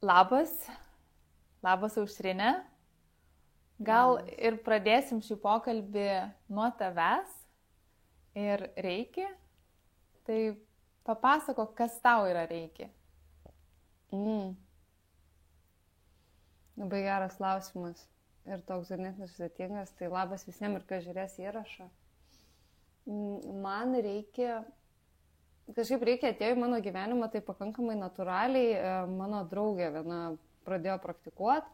Labas, labas Aušrinė. Gal ir pradėsim šį pokalbį nuo tavęs ir Reiki. Tai papasakok, kas tau yra Reiki. Labai geras klausimas ir toks ganėtinai sudėtingas. Tai labas visiems ir kas žiūrės įrašą. Man reikia, kažkaip reikia atėjo į mano gyvenimą tai pakankamai natūraliai. Mano draugė viena pradėjo praktikuoti,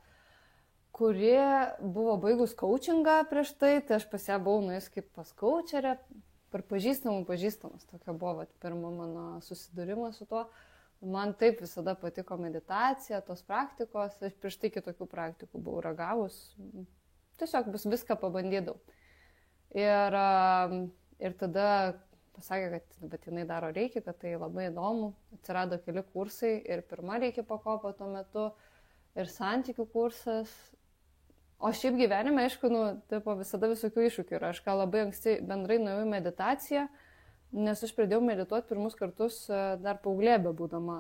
kuri buvo baigus coachingą prieš tai aš pas ją buvau nuėjus kaip pas coacherę, per pažįstamas, tokia buvo pirma mano susidūrimas su tuo. Man taip visada patiko meditacija, tos praktikos, aš prieš tai kitokių praktikų buvau ragavus, tiesiog viską pabandydavau. Ir tada pasakė, kad jinai daro Reiki, kad tai labai įdomu, atsirado keli kursai ir pirma Reiki pakopa tuo metu ir santykių kursas. O šiaip gyvenime, aišku, visada visokių iššūkių yra. Aš labai anksti bendrai nuėjau į meditaciją, nes aš pradėjau medituoti pirmus kartus dar paauglė bebūdama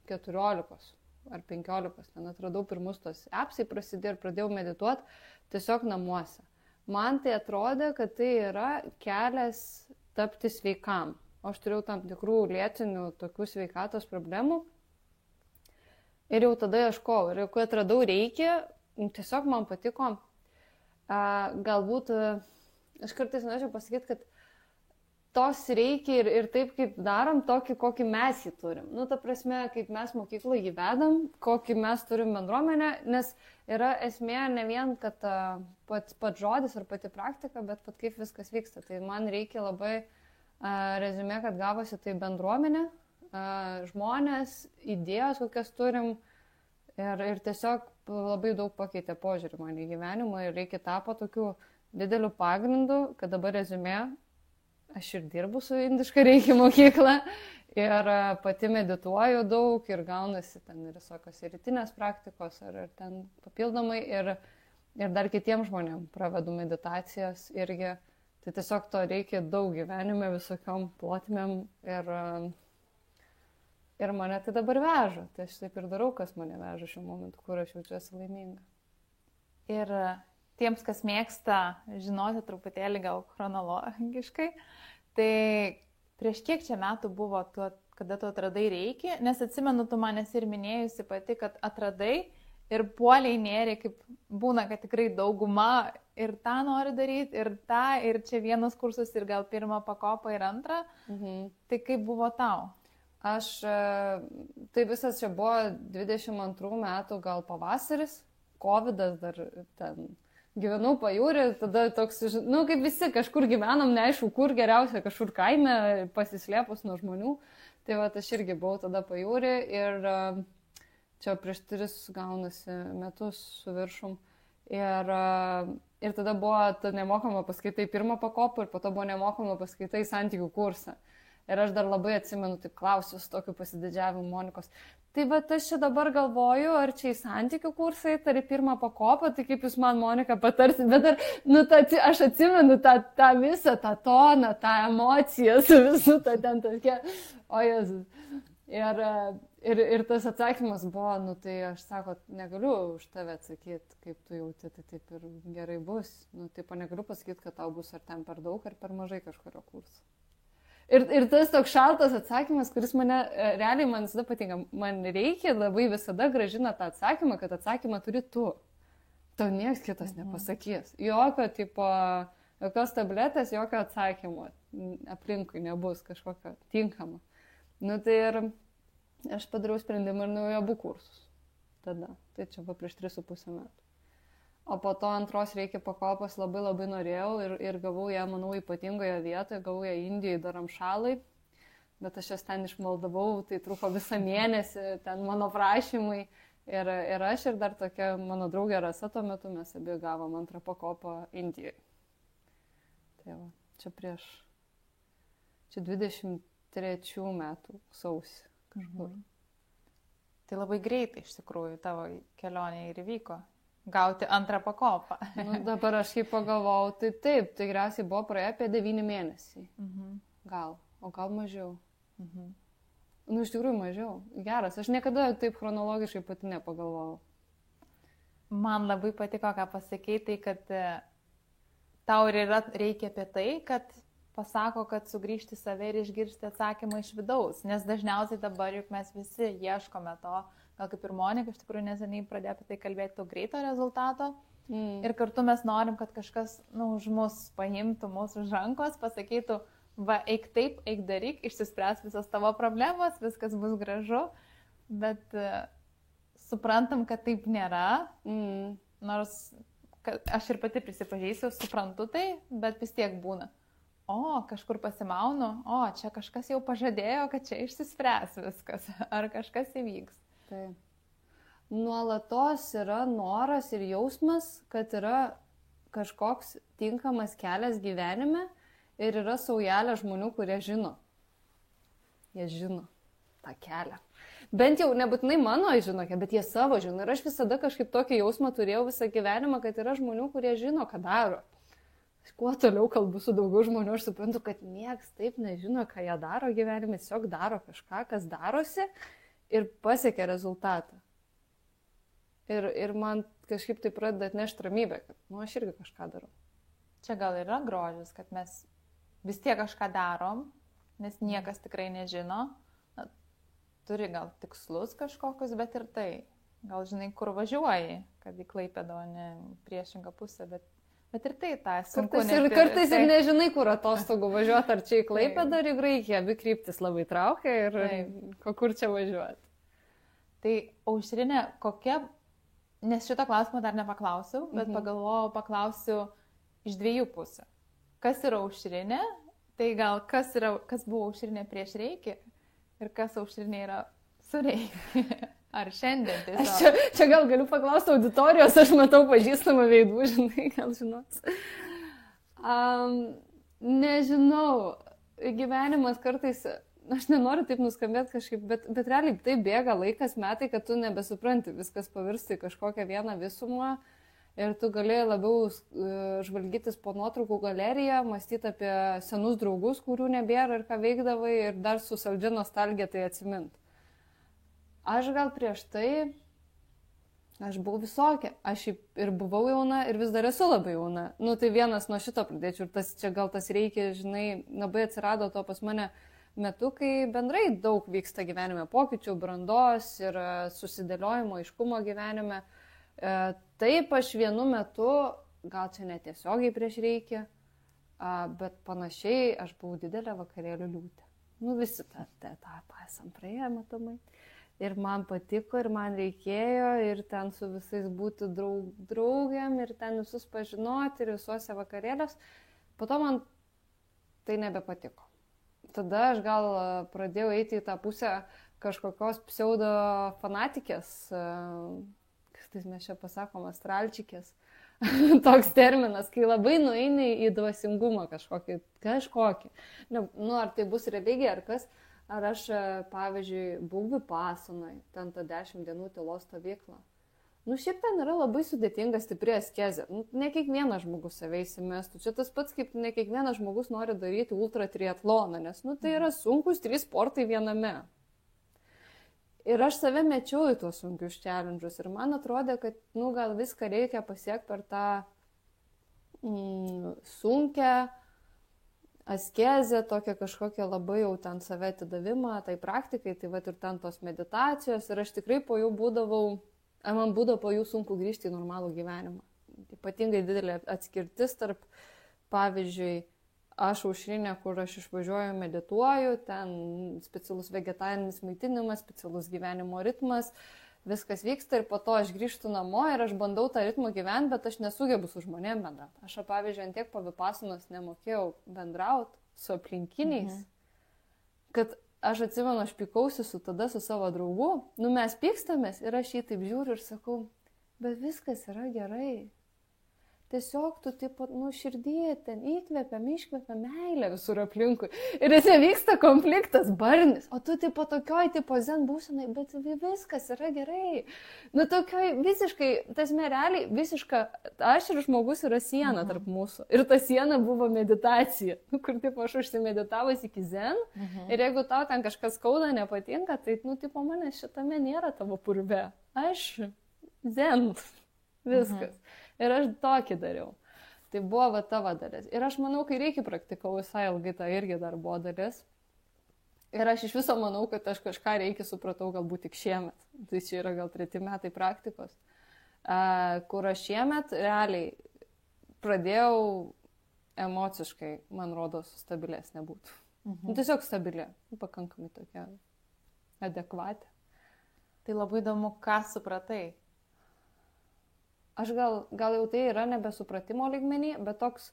14 ar 15. Ten atradau pirmus tos appsai prasidėjo ir pradėjau medituoti tiesiog namuose. Man tai atrodė, kad tai yra kelias tapti sveikam. Aš turėjau tam tikrų lėtinių tokių sveikatos problemų. Ir jau tada ieškojau. Ir kai atradau Reiki, tiesiog man patiko. Galbūt, aš kartais norėčiau pasakyti, kad tos Reiki ir taip, kaip darom, tokį, kokį mes jį turim. Ta prasme, kaip mes mokykloje jį vedam, kokį mes turim bendruomenę, nes yra esmė ne vien, kad pats žodis ar pati praktika, bet kaip viskas vyksta. Tai man reikia labai rezumė, kad gavosi tai bendruomenė, žmonės, idėjos, kokias turim ir tiesiog labai daug pakeitė požiūrį man į gyvenimą ir Reiki tapo tokiu dideliu pagrindu, kad dabar rezumė, aš ir dirbu su indiška Reiki mokykla ir pati medituoju daug ir gaunasi ten ir visokios rytinės praktikos ar ten papildomai ir dar kitiems žmonėms pravedu meditacijas irgi. Tai tiesiog to reikia daug gyvenime visokiom plotmėm ir mane tai dabar veža. Tai aš taip ir darau, kas mane veža šiuo momentu, kur aš jaučiuosi laiminga. Ir tiems, kas mėgsta žinoti truputėlį gal chronologiškai, tai prieš kiek čia metų buvo, kada tu atradai Reiki, nes atsimenu, tu manęs ir minėjusi pati, kad atradai ir puoliai nėri, kaip būna, kad tikrai dauguma ir tą nori daryti, ir tą, ir čia vienas kursas, ir gal pirmą pakopą, ir antrą. Tai kaip buvo tau? Tai visas čia buvo 22 metų gal pavasaris, covidas dar ten. Gyvenau pajūrį, tada toks, kaip visi kažkur gyvenom, neaišku, kur geriausia, kažkur kaime, pasislėpus nuo žmonių. Tai aš irgi buvau tada pajūrį ir čia prieš 3 gaunasi metus su viršum. Ir tada buvo nemokama paskaitai pirmą pakopą ir po to buvo nemokama paskaitai santykių kursą. Ir aš dar labai atsimenu, taip klausiu su tokiu pasididžiavimu Monikos. Tai aš čia dabar galvoju, ar čia į santykių kursą tai į pirmą pakopą, tai kaip jūs man, Monika, patarsit, bet dar, aš atsimenu tą visą, tą toną, tą emociją su visu, ten tokia, o Jėzus. Ir tas atsakymas buvo, tai aš sako, negaliu už tave atsakyti, kaip tu jauti, tai taip ir gerai bus. Taip negaliu pasakyti, kad tau bus ar ten per daug, ar per mažai kažkurio kurso. Ir tas toks šaltas atsakymas, kuris realiai man visada patinka, man reikia labai visada gražina tą atsakymą, kad atsakymą turi tu. Tau niekas kitas nepasakys. Jokios tabletės, jokio atsakymo aplinkui nebus kažkokio tinkamo. Tai ir aš padariau sprendimą ir nuėjau abu kursus tada. Tai čia buvo prieš 3,5 metų. O po to antros Reiki pakopos labai norėjau ir gavau ją, manau, ypatingoje vietoje, gavau ją Indijoje Dharamšalai, bet aš jas ten išmaldavau, tai truko visą mėnesį, ten mano prašymai ir aš ir dar tokia mano draugė Rasa tuo metu, mes abi gavom antrą pakopą Indijoje. Tai čia 23 metų sausį kažkur. Tai labai greitai iš tikrųjų tavo kelionė ir įvyko. Gauti antrą pakopą. Dabar aš kaip pagalvojau, tai taip, tikriausiai buvo praėję apie 9 mėnesiai. Gal, o gal mažiau. Nu, iš tikrųjų mažiau. Geras. Aš niekada taip chronologiškai pati nepagalvojau. Man labai patiko, ką pasakei, tai kad tau ir reikia apie tai, kad pasako, kad sugrįžti save ir išgirsti atsakymą iš vidaus. Nes dažniausiai dabar juk mes visi ieškome to, gal kaip ir Monika, iš tikrųjų neseniai pradėjo apie tai kalbėti, to greito rezultato. Ir kartu mes norim, kad kažkas už mus paimtų mūsų už rankos, pasakytų, va, eik taip, eik daryk, išsispręs visas tavo problemos, viskas bus gražu, bet suprantam, kad taip nėra, nors aš ir pati prisipažįsiu, suprantu tai, bet vis tiek būna. O, kažkur pasimaunu, o, čia kažkas jau pažadėjo, kad čia išsispręs viskas, ar kažkas įvyks. Taip. Nuolatos yra noras ir jausmas, kad yra kažkoks tinkamas kelias gyvenime ir yra saujelė žmonių, kurie žino. Jie žino tą kelią. Bent jau nebūtinai mano žinokia, bet jie savo žino. Ir aš visada kažkaip tokį jausmą turėjau visą gyvenimą, kad yra žmonių, kurie žino, ką daro. Kuo toliau kalbu su daugiau žmonių, aš suprantu, kad nieks taip nežino, ką jie daro gyvenime, tiesiog daro kažką, kas darosi ir pasiekia rezultatą. Ir man kažkaip tai pradeda atnešti ramybę, kad, aš irgi kažką darau. Čia gal yra grožis, kad mes vis tiek kažką darom, nes niekas tikrai nežino. Turi gal tikslus kažkokius, bet ir tai. Gal žinai, kur važiuoji, kad į Klaipėdą, o ne priešingą pusę, bet ir tai tą sunku. Kartais ir nežinai, kur atostogų važiuoti, ar čia į Klaipėdą, ar į Graikiją, abi kryptis labai traukia ir kur čia važiuoti. Tai Aušrinė, kokia... Nes šito klausimo dar nepaklausiau, bet paklausiu iš dviejų pusių. Kas yra Aušrinė, tai gal kas buvo Aušrinė prieš Reikį ir kas Aušrinė yra su Reiki. Ar šiandien tiesiog? Čia gal galiu paklausti auditorijos, aš matau pažįstamą veidų, žinai, gal žinos. Nežinau, gyvenimas kartais... Aš nenoriu taip nuskambėti kažkaip, bet realiai taip bėga laikas, metai, kad tu nebesupranti, viskas pavirsta į kažkokią vieną visumą ir tu gali labiau žvalgytis po nuotraukų galeriją, mąstyti apie senus draugus, kurių nebėra ir ką veikdavai ir dar su saldžia nostalgija tai atsimint. Aš gal prieš tai, aš buvau visokia, aš ir buvau jauna ir vis dar esu labai jauna. Tai vienas nuo šito pradėčiau ir čia gal tas reikia, žinai, labai atsirado to pas mane metu, kai bendrai daug vyksta gyvenime pokyčių, brandos ir susidėliojimo, aiškumo gyvenime. Taip aš vienu metu, gal čia netiesiogiai prieš Reikį, bet panašiai aš buvau didelė vakarėlių liūtė. Visi tą etapą esam praėję, matomai. Ir man patiko, ir man reikėjo, ir ten su visais būti draugiam, ir ten visus pažinoti, ir visuose vakarėliuose. Po to man tai nebepatiko. Tada aš gal pradėjau eiti į tą pusę kažkokios pseudo fanatikės, kas mes čia pasakom, astralčikės, toks terminas, kai labai nueini į dvasingumą kažkokį. Ar tai bus religija ar kas, ar aš, pavyzdžiui, buvau Vipasanoj, ten tą 10 dienų tylos stovyklą. Šiaip ten yra labai sudėtinga stipri askezė. Ne kiekvienas žmogus save įsimestų. Čia tas pats, kaip ne kiekvienas žmogus nori daryti ultra triatloną, nes tai yra sunkus 3 sportai viename. Ir aš save mečiau į tuos sunkius challenge'us ir man atrodė, kad gal viską reikia pasiekti per tą sunkę askezę, tokią kažkokią labai jau ten save atidavimą, tai praktikai, tai ir ten tos meditacijos ir aš tikrai po jų man būdavo po jų sunku grįžti į normalų gyvenimą. Ypatingai didelė atskirtis tarp, pavyzdžiui, aš Aušrinė, kur aš išvažiuoju, medituoju, ten specialus vegetarinis maitinimas, specialus gyvenimo ritmas, viskas vyksta ir po to aš grįžtu namo ir aš bandau tą ritmą gyventi, bet aš nesugebu su žmonėm bendrauti. Aš, pavyzdžiui, ant tiek po Vipasanos nemokėjau bendrauti su aplinkiniais, kad aš atsimenu, aš pykausi tada su savo draugu, mes pykstamės ir aš jį taip žiūriu ir sakau, bet viskas yra gerai. tiesiog tu, tipo, širdį ten įkvepiam, iškvepiam meilę visur aplinkui. Ir jis vyksta konfliktas, barnis, o tu, tipo, tokioj, tipo, zen būsenai, bet viskas yra gerai. Tokioj visiškai, tas realiai, visiška, aš ir žmogus yra siena tarp mūsų. Ir ta siena buvo meditacija, kur, tipo, aš užsimeditavus iki zen. Ir jeigu tau ten kažkas skauda, nepatinka, tai, tipo, manęs šitame nėra tavo purve. Aš zen. Viskas. Ir aš tokį dariau. Tai buvo tavo dalis. Ir aš manau, kai reikia praktikau visai ilgai, tai irgi dar buvo dalis. Ir aš iš viso manau, kad aš kažką reikia supratau galbūt tik šiemet. Tai čia yra gal 3 metai praktikos. Kur aš šiemet realiai pradėjau emociškai, man rodos, stabilesnė būtų. Tiesiog stabilė. Pakankamai tokia adekvatė. Tai labai įdomu, ką supratai. Aš gal jau tai yra nebesupratimo lygmenį, bet toks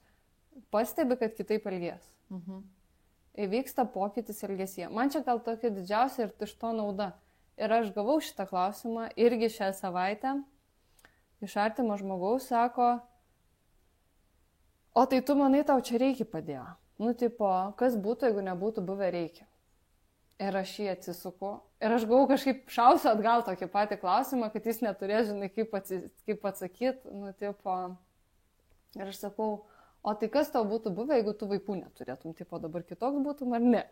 pastebi, kad kitaip elgies. Įvyksta pokytis elgesyje. Man čia gal tokia didžiausia ir iš to nauda. Ir aš gavau šitą klausimą irgi šią savaitę. Iš artimo žmogaus sako, o tai tu manai, tau čia reikia padėjo. Tipo, kas būtų, jeigu nebūtų buvę reikia. Ir aš jį atsisuku. Ir aš gavau kažkaip šausiu atgal tokį patį klausimą, kad jis neturės, žinai, kaip atsakyti. Tipo. Ir aš sakau, o tai kas tau būtų buvę, jeigu tu vaikų neturėtum, tipo dabar kitoks būtum ar ne?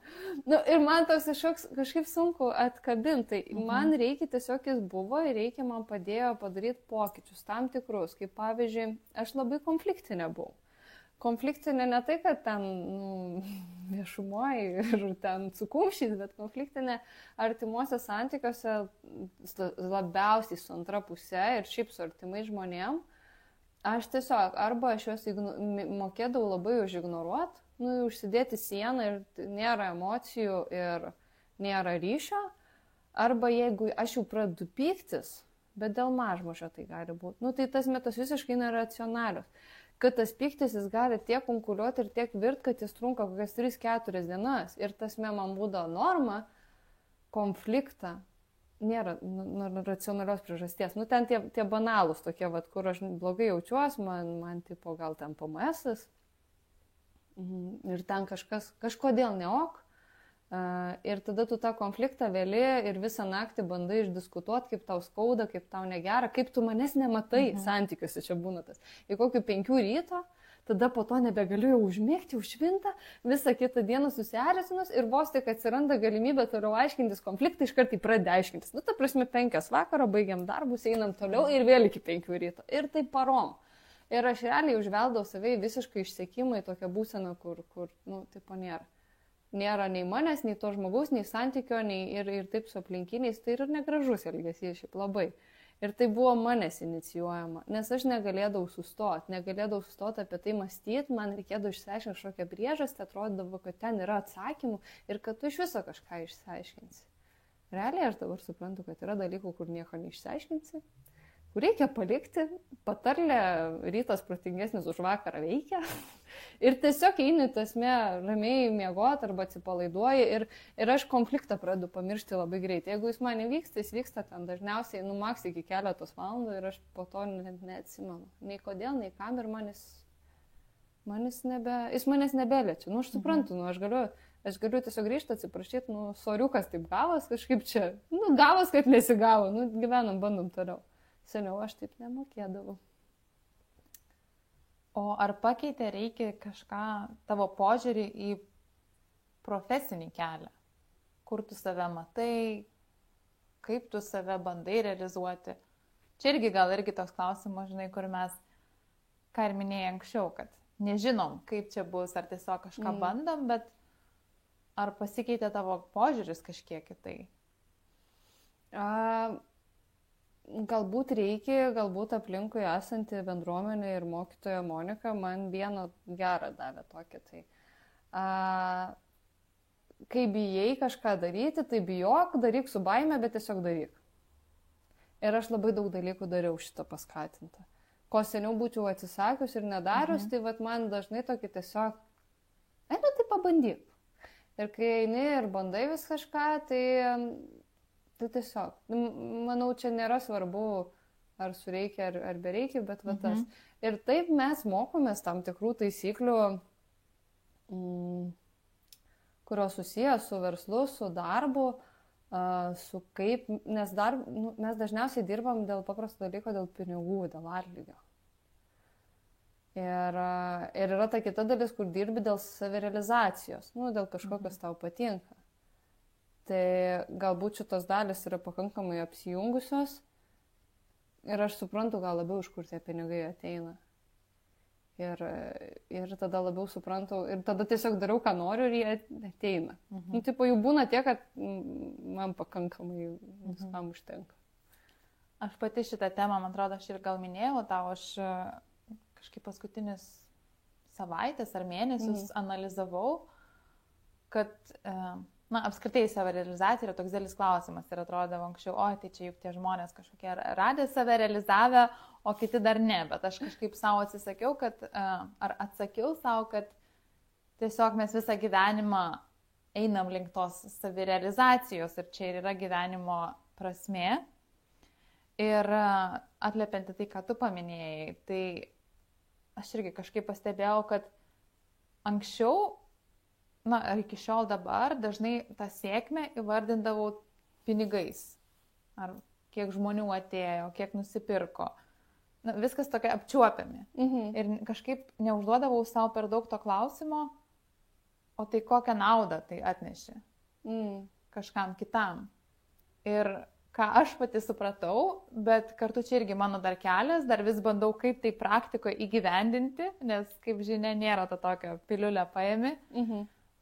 Ir man toks kažkaip sunku atkabinti. Tai man reikia tiesiog jis buvo ir reikia man padėjo padaryti pokyčius tam tikrus. Kaip pavyzdžiui, aš labai konfliktinė buvau. Konfliktinė ne tai, kad ten viešumoje ir ten su kumščiais, bet konfliktinė artimuose santykiuose labiausiai su antra pusė ir šiaip su artimai žmonėm. Aš tiesiog, arba aš juos mokėdavau labai užignoruoti, užsidėti sieną ir nėra emocijų ir nėra ryšio, arba jeigu aš jau pradedu pyktis, bet dėl mažmožio tai gali būti, tai tas metas visiškai neracionalius. Kad tas pyktis jis gali tiek kunkuliuoti ir tiek virt, kad jis trunka kokias 3-4 dienas. Ir tas man būdavo norma, konfliktą nėra racionalios priežasties. Ten tie banalūs tokie, kur aš blogai jaučiuosi, man tipo gal ten PMS-as ir ten kažkodėl neok. Ir tada tu tą konfliktą vėli ir visą naktį bandai išdiskutuoti, kaip tau skauda, kaip tau negera, kaip tu manęs nematai santykiuose, čia būna tas. Į kokių 5 ryto, tada po to nebegaliu jau užmėgti, užšvinta, visą kitą dieną susierzinus ir vos tik atsiranda galimybė toliau aiškintis konfliktą, iš karto pradeda aiškintis. Ta prasme, 5 vakaro, baigiam darbus, einam toliau ir vėl iki 5 ryto. Ir tai parom. Ir aš realiai užveldau savai visiškai išsekimą į tokią būseną, kur tipo nėra. Nėra nei manęs, nei to žmogaus, nei santykio, nei ir taip su aplinkiniais. Tai yra negražus elgesys šiaip labai. Ir tai buvo manęs inicijuojama, nes aš negalėdavau sustoti apie tai mąstyti, man reikėdavo išsiaiškinti kažkokią priežastį, atrodydavo, kad ten yra atsakymų ir kad tu iš viso kažką išsiaiškinsi. Realiai aš dabar suprantu, kad yra dalykų, kur nieko neišsiaiškinsi, kur reikia palikti, patarlė rytas protingesnis už vakarą veikia ir tiesiog eini tasme ramiai miegoti arba atsipalaiduoji ir aš konfliktą pradedu pamiršti labai greitai. Jeigu jis man nevyksta, jis vyksta ten dažniausiai maks iki keletos valandų ir aš po to neatsimenu. Nei kodėl, nei kam ir jis manęs nebeliečia. Aš suprantu, aš galiu tiesiog grįžti, atsiprašyti, soriukas taip gavos, kažkaip čia, gavos, kad nesigavo, gyvenam, bandom toliau. Seniau aš taip nemokėdavau. O ar pakeitė reikia kažką tavo požiūrį į profesinį kelią? Kur tu save matai, kaip tu save bandai realizuoti? Čia irgi toks klausimas, žinai, kur mes, ką ir minėjai anksčiau, kad nežinom, kaip čia bus, ar tiesiog kažką bandom, bet ar pasikeitė tavo požiūris kažkiek į tai? Galbūt reikia, galbūt aplinkui esanti bendruomenė ir mokytoja Monika man vieną gerą davė tokį. Kai bijai kažką daryti, tai bijok, daryk su baime, bet tiesiog daryk. Ir aš labai daug dalykų dariau šitą paskatintą. Ko seniau būčiau atsisakius ir nedarius, tai man dažnai tokį tiesiog, tai pabandyk. Ir kai eini ir bandai vis kažką, tai tiesiog, manau, čia nėra svarbu ar sureikia, ar bereikia, bet va tas. Ir taip mes mokomės tam tikrų taisyklių, kurios susijęs su verslu, su darbu, su kaip, nes mes dažniausiai dirbam dėl paprasto dalyko, dėl pinigų, dėl atlygio. Ir yra ta kita dalis, kur dirbi dėl savirealizacijos, dėl kažko, kas tau patinka. Tai galbūt šitos dalis yra pakankamai apsijungusios ir aš suprantu gal labiau, iš kur tie pinigai ateina. Ir tada labiau suprantu, ir tada tiesiog darau, ką noriu ir jie ateina. Tipo, jų būna tiek, kad man pakankamai viskam užtenka. Aš pati šitą temą, man atrodo, aš ir gal minėjau tau, aš kažkaip paskutinis savaitės ar mėnesius analizavau, kad, apskritai savirealizacija yra toks didelis klausimas ir atrodavo anksčiau, tai čia juk tie žmonės kažkokie radė save realizavę, o kiti dar ne, bet aš kažkaip savo atsisakiau, atsakiau savo, kad tiesiog mes visą gyvenimą einam link tos savirealizacijos ir čia ir yra gyvenimo prasmė. Ir atliepiant tai, ką tu paminėjai, tai aš irgi kažkaip pastebėjau, kad anksčiau, ar iki šiol dabar, dažnai tą sėkmę įvardindavau pinigais. Ar kiek žmonių atėjo, kiek nusipirko. Viskas tokia apčiuopiami. Ir kažkaip neužduodavau savo per daug to klausimo, o tai kokią naudą tai atnešė kažkam kitam. Ir ką aš pati supratau, bet kartu čia irgi mano dar kelias, dar vis bandau kaip tai praktikoje įgyvendinti, nes, kaip žinia, nėra to tokio piliulę paėmi,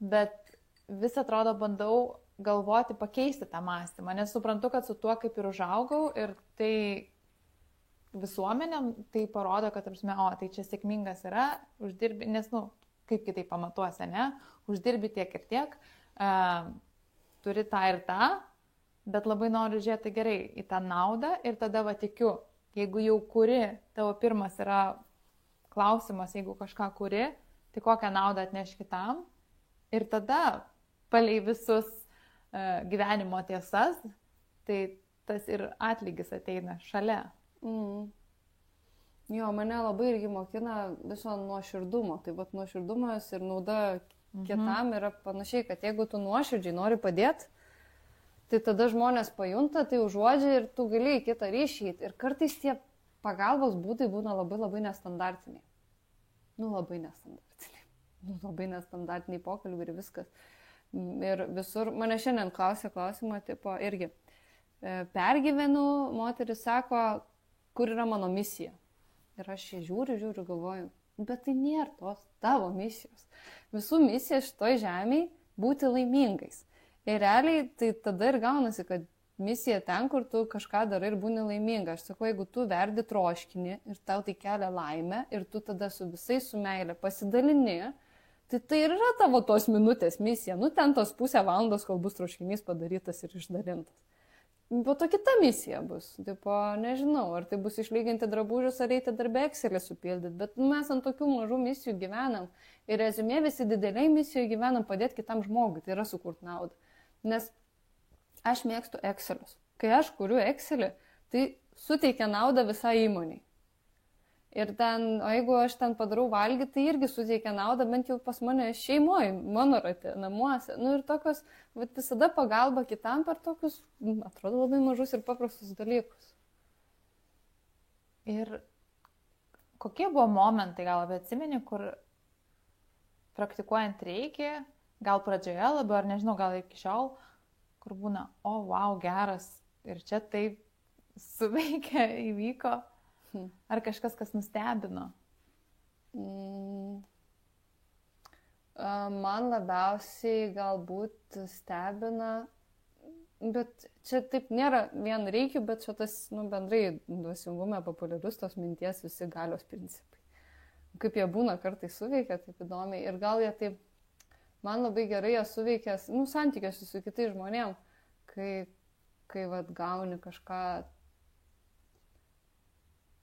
bet vis atrodo bandau galvoti, pakeisti tą mąstymą, nes suprantu, kad su tuo kaip ir užaugau ir tai visuomenėm tai parodo, kad, tai čia sėkmingas yra, uždirbi, nes, kaip kitaip pamatuosi, ne, uždirbi tiek ir tiek, turi tą ir tą, bet labai noriu žiūrėti gerai į tą naudą ir tada tikiu, jeigu jau kuri, tavo pirmas yra klausimas, jeigu kažką kuri, tai kokią naudą atneš kitam ir tada palei visus gyvenimo tiesas, tai tas ir atlygis ateina šalia. Jo, mane labai irgi mokina viso nuoširdumo, tai nuoširdumas ir nauda kitam yra panašiai, kad jeigu tu nuoširdžiai nori padėti, tai tada žmonės pajunta, tai užuodžia ir tu gali į kitą ryšį. Ir kartais tie pagalbos būdai būna labai labai nestandartiniai. Labai nestandartiniai. Labai nestandartiniai pokalbiai ir viskas. Ir visur, mane šiandien klausė klausimą, tipo, irgi, pergyvenu, moteris sako, kur yra mano misija. Ir aš čia žiūriu, galvoju, bet tai nėra tos tavo misijos. Visų misija šitoj žemėje būti laimingais. Ir realiai tai tada ir gaunasi, kad misija ten, kur tu kažką darai ir būni laiminga. Aš sakau, jeigu tu verdi troškinį ir tau tai kelia laimę ir tu tada su visais su meilė pasidalini, tai ir yra tavo tos minutės misija. Ten tos pusę valandos, kol bus troškinys padarytas ir išdalintas. Po to kita misija bus. Tipo, nežinau, ar tai bus išlyginti drabužius, ar eiti darbę Excelį supildyti, bet mes ant tokių mažų misijų gyvenam. Ir rezumė visi dideliai misijoje gyvenam padėti kitam žmogui, tai yra sukurti naudą. Nes aš mėgstu Excelius. Kai aš kuriu Excelį, tai suteikia naudą visai įmoniai. Ir o jeigu aš ten padarau valgyti, tai irgi suteikia naudą, bent jau pas mane šeimoje, mano rate, namuose. Ir tokios, visada pagalba kitam per tokius, atrodo, labai mažus ir paprastus dalykus. Ir kokie buvo momentai, gal atsimeni, kur praktikuojant reikia, gal pradžioje labiau, ar nežinau, gal iki šiol, kur būna, wow, geras, ir čia taip suveikia, įvyko, ar kažkas, kas nustebino? Man labiausiai galbūt stebina, bet čia taip nėra vien reikiu, bet čia tas, bendrai dvasingume populiarus tos minties visi galios principai. Kaip jie būna kartais suveikia, taip įdomiai, ir gal jie taip, man labai gerai jie suveikia, santykiuose su kitais žmonėm, kai gauni kažką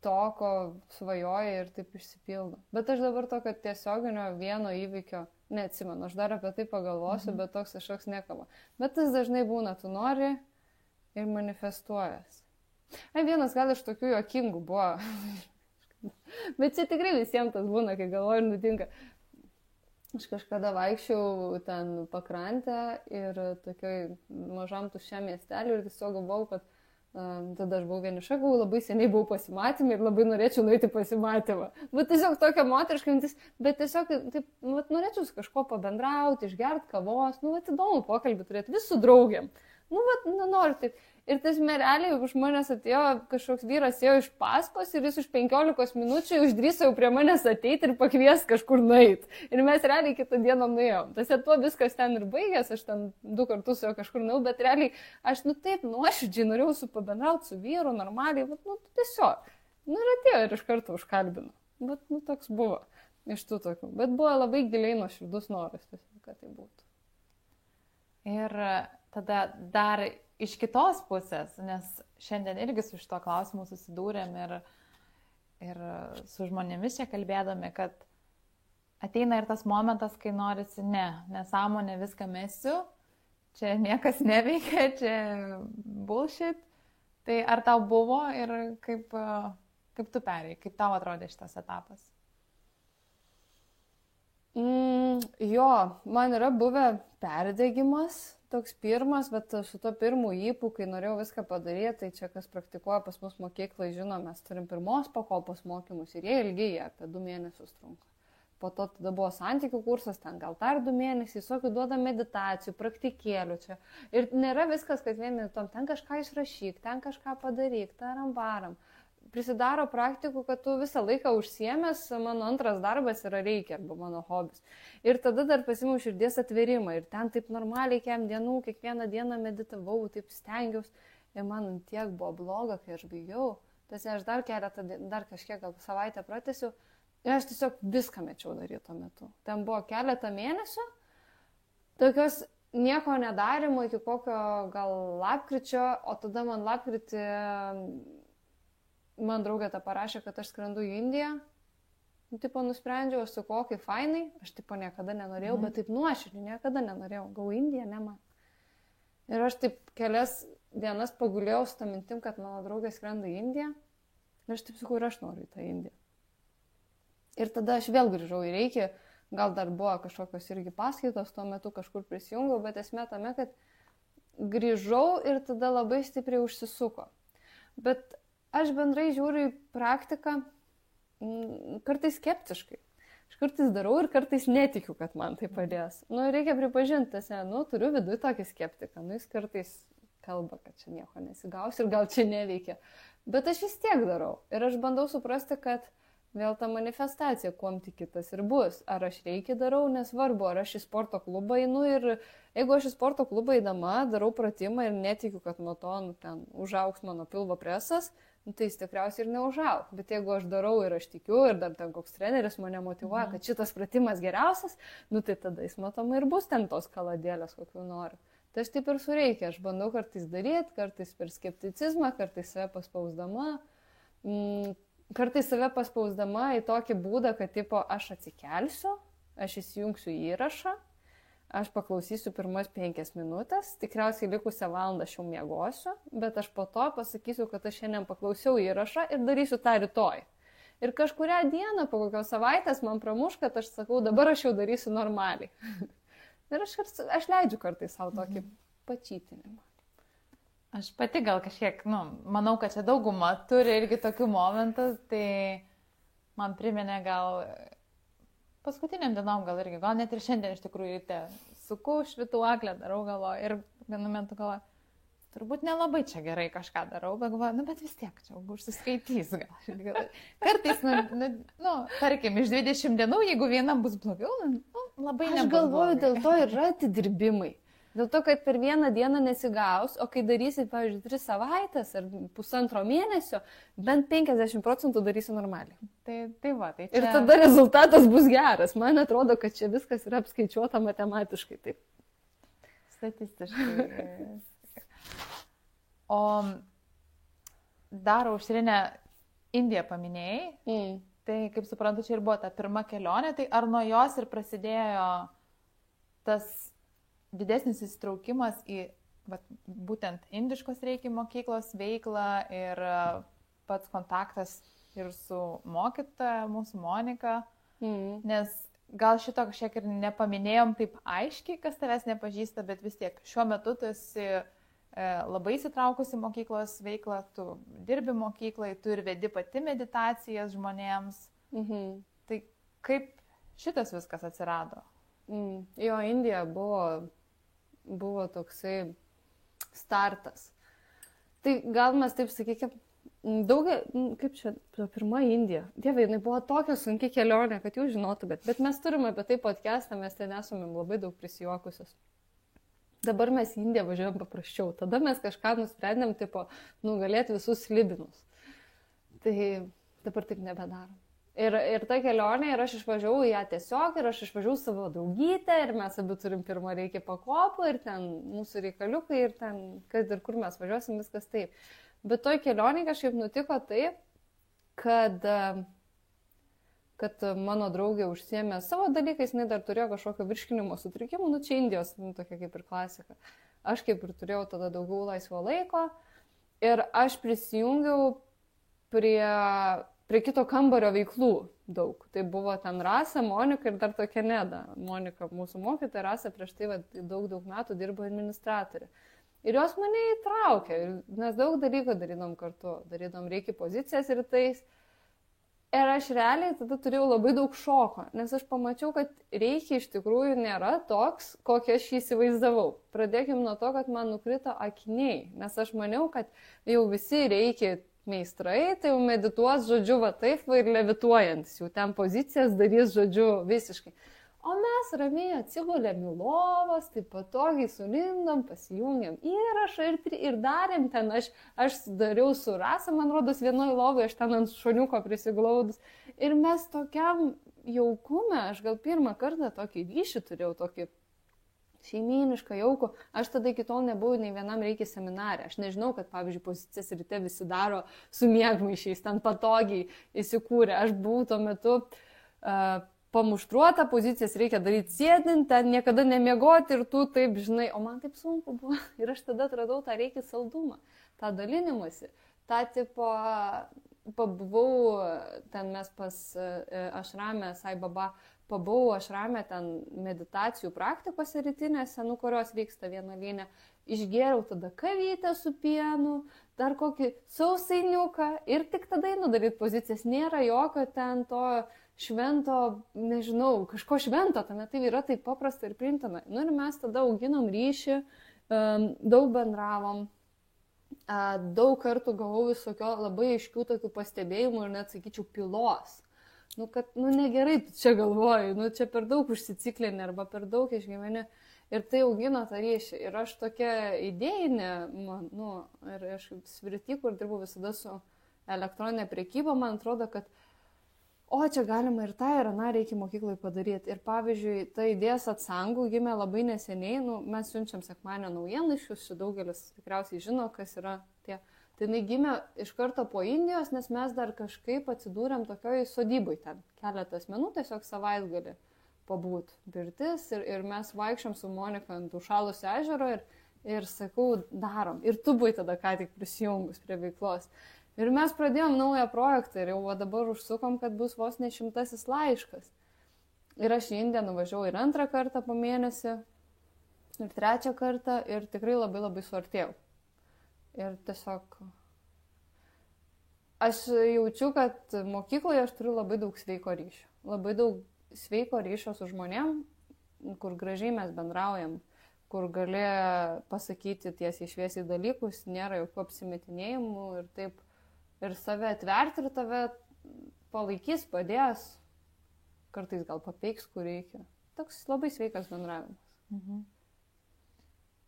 to, ko svajoja ir taip išsipildo. Bet aš dabar tokio tiesioginio vieno įvykio neatsimenu, aš dar apie tai pagalvosiu, bet toks kažkoks nekama. Bet tas dažnai būna, tu nori ir manifestuojas. Vienas gal iš tokių juokingų buvo. Bet čia tikrai visiems tas būna, kai galvoju ir nutinka. Aš kažkada vaikščiau ten pakrantę ir tokioj mažam tuščiam miesteliu ir tiesiog galvojau, kad tada aš buvau vieniša, labai seniai buvau pasimatymė ir labai norėčiau nueiti pasimatymą. Bet tiesiog tokia moteriška mintis, bet tiesiog taip, norėčiau su kažko pabendrauti, išgerti kavos, įdomu pokalbį turėti vis su draugiam. Noriu taip. Ir tas realiai už manęs atėjo kažkoks vyras, ėjo iš paskos ir jis už 15 minučių uždrįso jau prie manęs ateiti ir pakviesti kažkur nueiti. Ir mes realiai kitą dieną nuėjom. Tas tuo viskas ten ir baigės, aš ten 2 kartus su juo kažkur nuėjau, bet realiai aš taip nuoširdžiai norėjau pabendrauti su vyru, normaliai, tiesiog. Ir atėjo ir iš karto užkalbino. Bet toks buvo iš tų tokių. Bet buvo labai giliai nuoširdus noras, tiesiog, kad tai būtų. Ir tada dar iš kitos pusės, nes šiandien irgi su šito klausimu susidūrėm ir su žmonėmis čia kalbėdami, kad ateina ir tas momentas, kai norisi nesąmonė viską mesiu, čia niekas neveikia, čia bullshit. Tai ar tau buvo ir kaip tu perėjai, kaip tau atrodė šitas etapas? Jo, man yra buvę perdegimas, toks pirmas, bet su to pirmu įpū, kai norėjau viską padaryti, tai čia kas praktikuoja pas mus mokyklai, žino, mes turim 1 pakopos mokymus ir jie ilgiai, apie 2 mėnesius trunka. Po to tada buvo santykių kursas, ten gal dar 2 mėnesiai, visokių duoda meditacijų, praktikėlių čia. Ir nėra viskas, kad vien minutom, ten kažką išrašyk, ten kažką padaryk, taram varam. Prisidaro praktikų, kad tu visą laiką užsiemęs, mano antras darbas yra reikia, arba mano hobis. Ir tada dar pasiimu širdies atverimą ir ten taip normaliai kem dienų, kiekvieną dieną meditavau, taip stengiausi. Ir man tiek buvo bloga, kai aš baigiau. Tas aš dar kažkiek gal savaitę pratęsiu ir aš tiesiog viską mečiau daryti tuo metu. Ten buvo keletą mėnesių, tokios nieko nedarimo iki kokio gal lapkričio, o tada man lapkritį man draugė tą parašė, kad aš skrendu į Indiją. Nusprendžiau, aš su kokį fainai, aš niekada nenorėjau, bet taip nuoširdžiai niekada nenorėjau. Gau Indiją, ne man. Ir aš taip kelias dienas pagulėjau su tą mintim, kad mano draugė skrenda į Indiją. Ir aš taip sakau, ir aš noriu į tą Indiją. Ir tada aš vėl grįžau į Reikį, gal dar buvo kažkokios irgi paskaitos, tuo metu kažkur prisijungiau, bet esmė tame, kad grįžau ir tada labai stipriai užsisuko. Bet aš bendrai žiūriu į praktiką kartais skeptiškai. Aš kartais darau ir kartais netikiu, kad man tai padės. Reikia pripažinti, turiu viduje tokį skeptiką. Jis kartais kalba, kad čia nieko nesigaus ir gal čia neveikia. Bet aš vis tiek darau. Ir aš bandau suprasti, kad vėl ta manifestacija, kuom tik kitas ir bus. Ar aš reikia darau, nesvarbu, ar aš į sporto klubą einu ir jeigu aš į sporto klubą eidama, darau pratimą ir netikiu, kad nuo to ten užaugs mano pilvo presas, tai jis tikriausiai ir neužaugs. Bet jeigu aš darau ir aš tikiu ir dar ten koks treneris mane motyvuoja, kad šitas pratimas geriausias, tai tada jis matomai ir bus ten tos kaladėlės, kokių noriu. Tai aš taip ir sureikia, aš bandau kartais daryti, kartais per skepticizmą, kartais save paspausdama. Kartais save paspausdama į tokį būdą, kad aš atsikelsiu, aš įsijungsiu įrašą, aš paklausysiu pirmas 5 minutės, tikriausiai likusią valandą aš jau miegosiu, bet aš po to pasakysiu, kad aš šiandien paklausiau įrašą ir darysiu tą rytoj. Ir kažkurią dieną, po kokios savaitės man pramuš, kad aš sakau, dabar aš jau darysiu normaliai. Ir aš leidžiu kartais savo tokį pačytinimą. Aš pati gal kažkiek, manau, kad čia dauguma turi irgi tokių momentų, tai man priminė gal paskutiniam dienom gal irgi, gal net ir šiandien iš tikrųjų ryte suku švytuoklę, darau galvoju ir vienu metu galvoju, turbūt nelabai čia gerai kažką darau, bet galvoju, bet vis tiek čia užsiskaitys gal. Kartais, tarkim, iš 20 dienų, jeigu vienam bus blogiau, labai nebus. Aš galvoju, dėl to yra atidirbimai. Dėl to, kad per vieną dieną nesigaus, o kai darysit, pavyzdžiui, 3 savaitės ar 1,5 mėnesio, bent 50% darysi normaliai. Tai va, tai čia... Ir tada rezultatas bus geras. Man atrodo, kad čia viskas yra apskaičiuota matematiškai. Taip. Statistiškai. O dar aušrinę Indiją paminėjai, tai kaip suprantu, čia ir buvo ta pirma kelionė, tai ar nuo jos ir prasidėjo tas didesnis įsitraukimas į būtent indiškos reiki mokyklos veiklą ir pats kontaktas ir su mokytoja, mūsų Monika, nes gal šito kažkiek ir nepaminėjom taip aiškiai, kas tavęs nepažįsta, bet vis tiek šiuo metu tu esi labai įsitraukusi mokyklos veiklą, tu dirbi mokyklai, tu ir vedi pati meditacijas žmonėms. Tai kaip šitas viskas atsirado? Jo, Indija buvo toksai startas. Tai gal mes taip sakykime, kaip čia, pirma Indija. Dieve, jinai buvo tokia sunki kelionė, kad jūs žinotumėt. Bet mes turime apie tai podcastą, mes ten esame labai daug prisijuokusios. Dabar mes į Indiją važiuojam paprasčiau. Tada mes kažką nusprendėm, nugalėti visus slibinus. Tai dabar taip nebedarom. Ir ta kelionė, ir aš išvažiavau ją tiesiog, ir aš išvažiavau savo draugytę, ir mes abi turim pirmą reikia pakopą, ir ten mūsų reikaliukai, ir ten, kad ir kur mes važiuosim, viskas taip. Bet toj kelionė kažkaip nutiko taip, kad mano draugė užsiėmė savo dalykais, jinai dar turėjo kažkokio virškinimo sutrikimų, čia Indijos, tokia kaip ir klasika. Aš kaip ir turėjau tada daugiau laisvo laiko, ir aš prisijungiau prie kito kambario veiklų daug. Tai buvo ten Rasa, Monika ir dar tokia Neda. Monika, mūsų mokytoja, Rasa prieš tai daug metų dirbo administratorė. Ir jos mane įtraukė, mes daug dalykų darydom kartu, darydom reikia pozicijas ir tais. Ir aš realiai tada turėjau labai daug šoko, nes aš pamačiau, kad reikia iš tikrųjų nėra toks, kokį aš jį įsivaizdavau. Pradėkim nuo to, kad man nukrito akiniai, nes aš maniau, kad jau visi reikia meistrai, tai jau medituos, žodžiu, taip, ir levituojantis, jau ten pozicijas darys, žodžiu, visiškai. O mes ramiai atsigulėm į lovas, taip patogiai sulindom, pasijungėm įrašą ir darėm ten, aš dariau su Rasa, man rodos, vienoj lovai, aš ten ant šoniuko prisiglaudus. Ir mes tokiam jaukume, aš gal pirmą kartą tokį ryšį turėjau, tokį šeimynišką jaukų. Aš tada iki tol nebuvau nei vienam reikia seminarė. Aš nežinau, kad, pavyzdžiui, pozicijas ryte visi daro su miegmaišiais, ten patogiai įsikūrė. Aš buvau tuo metu pamuštruota, pozicijas reikia daryti sėdint, ten niekada nemiegoti ir tu taip, žinai, o man taip sunku buvo. Ir aš tada atradau tą reikia saldumą, tą dalinimąsi, tą tipo, pabuvau ten mes pas Ašrame, Sai Baba, pabuvau Ašrame ten meditacijų praktikose rytinėse, kurios vyksta vienuolyne, išgėriau tada kavytę su pienu, dar kokį sausainiuką ir tik tada einu daryti pozicijas, nėra jokio ten to švento, nežinau, kažko švento, tame tai yra taip paprasta ir priimtina. Ir mes tada auginom ryšį, daug bendravom, daug kartų gavau visokio labai aiškių tokių pastebėjimų ir net sakyčiau pilos. Kad, negerai tu čia galvoji, čia per daug užsiciklinė arba per daug išgyveni. Ir tai augino tą ryšį. Ir aš tokia idėjinė, ir aš svirty, kur dirbau visada su elektroninė prekyba, man atrodo, kad čia galima ir tą, ir aną reikia mokyklai padaryti. Ir pavyzdžiui, ta idėja Satsangų gimė labai neseniai, mes siunčiam sekmadienio naujienlaiškius, daugelis tikriausiai žino, kas yra tie. Tai jinai gimė iš karto po Indijos, nes mes dar kažkaip atsidūrėm tokioj sodyboj ten. Keletas asmenų tiesiog savaitgalį pabūt pirtis ir mes vaikščiom su Monika ant užšalusio ežero ir sakau, darom. Ir tu buvai tada ką tik prisijungus prie veiklos. Ir mes pradėjom naują projektą ir jau dabar užsukom, kad bus vos ne 100 laiškas. Ir aš į Indiją nuvažiavau ir 2 kartą po mėnesį, ir 3 kartą ir tikrai labai labai suartėjau. Ir tiesiog aš jaučiu, kad mokykloje aš turiu labai daug sveiko ryšio. Labai daug sveiko ryšio su žmonėm, kur gražiai mes bendraujam, kur gali pasakyti tiesiai šviesiai dalykus, nėra jokių apsimetinėjimų ir taip. Ir save atverti ir tave palaikys, padės, kartais gal papeiks, kur reikia. Toks labai sveikas bendravimas. Mhm.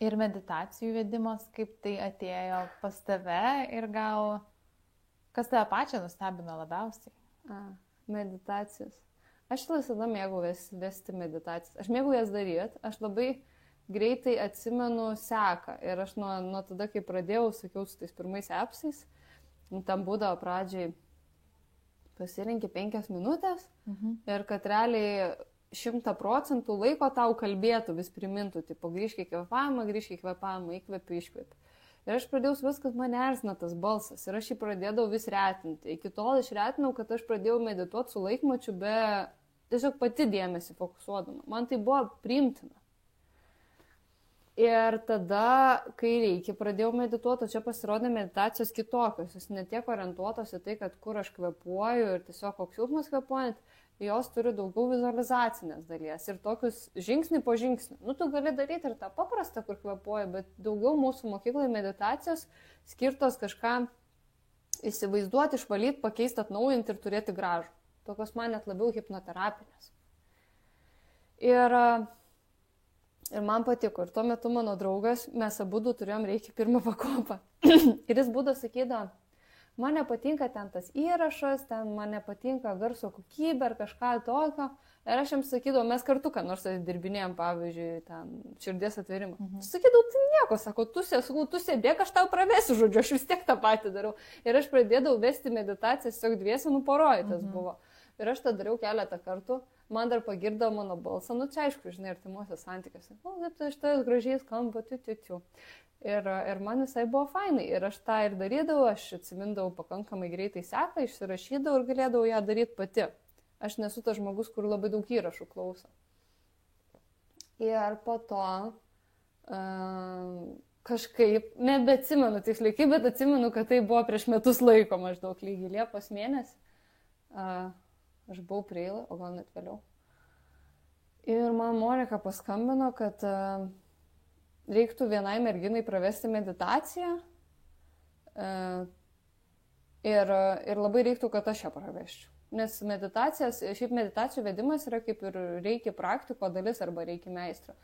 Ir meditacijų vedimas, kaip tai atėjo pas tave ir gal kas tave pačią nustebino labiausiai? Meditacijas. Aš visada mėgau vesti meditacijas. Aš mėgau jas daryti, aš labai greitai atsimenu seką. Ir aš nuo tada, kai pradėjau, sakiau, su tais pirmais appsais, tam būdavo pradžiai pasirinkti 5 minutės ir kad realiai 100% laiko tau kalbėtų, vis primintų, tipo, grįžk į kvėpavimą, įkvepiu, iškvepiu. Ir aš pradėjau vis, kad mane erzina tas balsas ir aš jį pradėdavau vis retinti. Iki tol aš retinau, kad aš pradėjau medituoti su laikmačiu, be tiesiog pati dėmesį fokusuodama. Man tai buvo priimtina. Ir tada, kai reikia, pradėjau medituoti, o čia pasirodė meditacijos kitokios. Jis ne tiek orientuotos į tai, kad kur aš kvėpuoju ir tiesiog koks jausmas kvėpuojant, jos turi daugiau vizualizacinės dalies ir tokius žingsnį po žingsnį. Nu, tu gali daryti ir tą paprastą, kur kvėpuoji, bet daugiau mūsų mokykloje meditacijos skirtos kažką įsivaizduoti, išvalyti, pakeisti, atnaujinti ir turėti gražų. Tokios man net labiau hipnoterapinės. Ir man patiko. Ir tuo metu mano draugas, mes abudu turėjom reikia pirmą pakopą. Ir jis būdavo sakydavo, man nepatinka ten tas įrašas, ten man nepatinka garso kokybė ar kažką tokio. Ir aš jiems sakydavau, mes kartu, ką nors dirbinėjom, pavyzdžiui, ten širdies atverimą. Sakydavau, tai nieko, sako, tu sėdėk, aš tau pravesiu, žodžiu, aš vis tiek tą patį darau. Ir aš pradėdavau vesti meditaciją, tiesiog dviese nuporojtas buvo. Ir aš tą dariau keletą kartų. Man dar pagirdavo mano balsą, nu čia aišku, žinai, artimuose santykiuose. Nu, tai štai gražiai skamba, tiu. Ir man visai buvo fainai. Ir aš tą ir darydavau, aš atsimindavau pakankamai greitai seką, išsirašydavau ir galėdavau ją daryti pati. Aš nesu tas žmogus, kur labai daug įrašų klauso. Ir po to kažkaip, nebeatsimenu tiksliai, bet atsimenu, kad tai buvo prieš metus laiko maždaug lygiai Liepos mėnesį. Aš buvau Preilą, o gal net vėliau. Ir man Monika paskambino, kad reiktų vienai merginai pravesti meditaciją ir labai reiktų, kad aš ją praveščiau. Nes šiaip meditacijų vedimas yra kaip ir reikia praktiko dalis arba reikia meistro.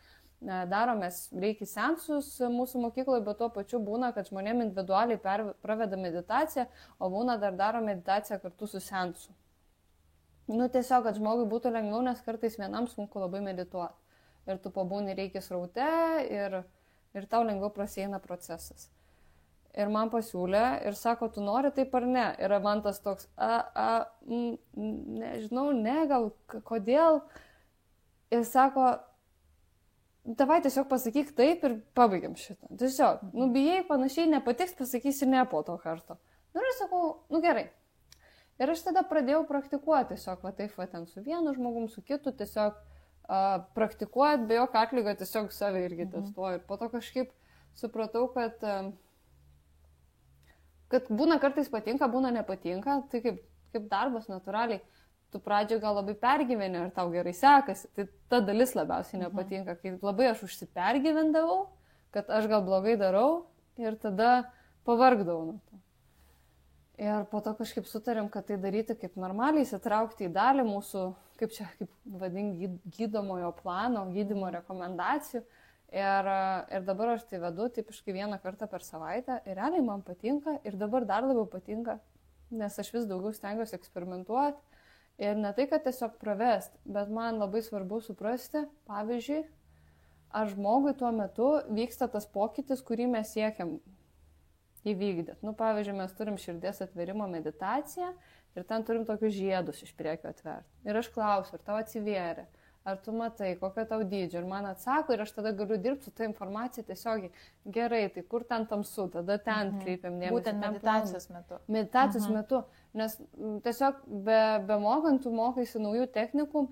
Daromės reikia sensus mūsų mokykloje, bet tuo pačiu būna, kad žmonėm individualiai praveda meditaciją, o būna dar daro meditaciją kartu su sensu. Nu, tiesiog, kad žmogui būtų lengviau, nes kartais vienam sunku labai medituoti. Ir tu pabūni reikia sraute ir tau lengviau prasieina procesas. Ir man pasiūlė ir sako, tu nori taip ar ne? Ir man tas toks, nežinau, gal, kodėl. Ir sako, davai tiesiog pasakyk taip ir pabaigiam šitą. Tiesiog, bijai, panašiai nepatiks, pasakysi ne po to karto. Nu, ir sakau, gerai. Ir aš tada pradėjau praktikuoti tiesiog, taip, ten su vienu žmogum, su kitu, tiesiog praktikuoti be jokio atlygio, tiesiog save irgi testuoju. Ir po to kažkaip supratau, kad būna kartais patinka, būna nepatinka, tai kaip darbas natūraliai, tu pradžioje gal labai pergyveni ir tau gerai sekasi, tai ta dalis labiausiai nepatinka, kai labai aš užsipergyvendavau, kad aš gal blogai darau ir tada pavargdavau nuo to. Ir po to kažkaip sutarėm, kad tai daryti kaip normaliai, įsitraukti į dalį mūsų, kaip gydomojo plano, gydymo rekomendacijų. Ir dabar aš tai vedu tipiškai vieną kartą per savaitę ir realiai man patinka ir dabar dar labiau patinka, nes aš vis daugiau stengiuosi eksperimentuoti. Ir ne tai, kad tiesiog pravesti, bet man labai svarbu suprasti, pavyzdžiui, ar žmogui tuo metu vyksta tas pokytis, kurį mes siekiam įvykdyti. Pavyzdžiui, mes turim širdies atverimo meditaciją ir ten turim tokius žiedus iš priekio atverti. Ir aš klausiu, ar tau atsivėrė, ar tu matai, kokio tau dydžio. Ir man atsako ir aš tada galiu dirbti su ta informacija tiesiogiai. Gerai, tai kur ten tamsu, tada ten kreipiam dėmesį. Būtent meditacijos metu. Meditacijos metu, nes tiesiog bemokant, tu mokaisi naujų technikų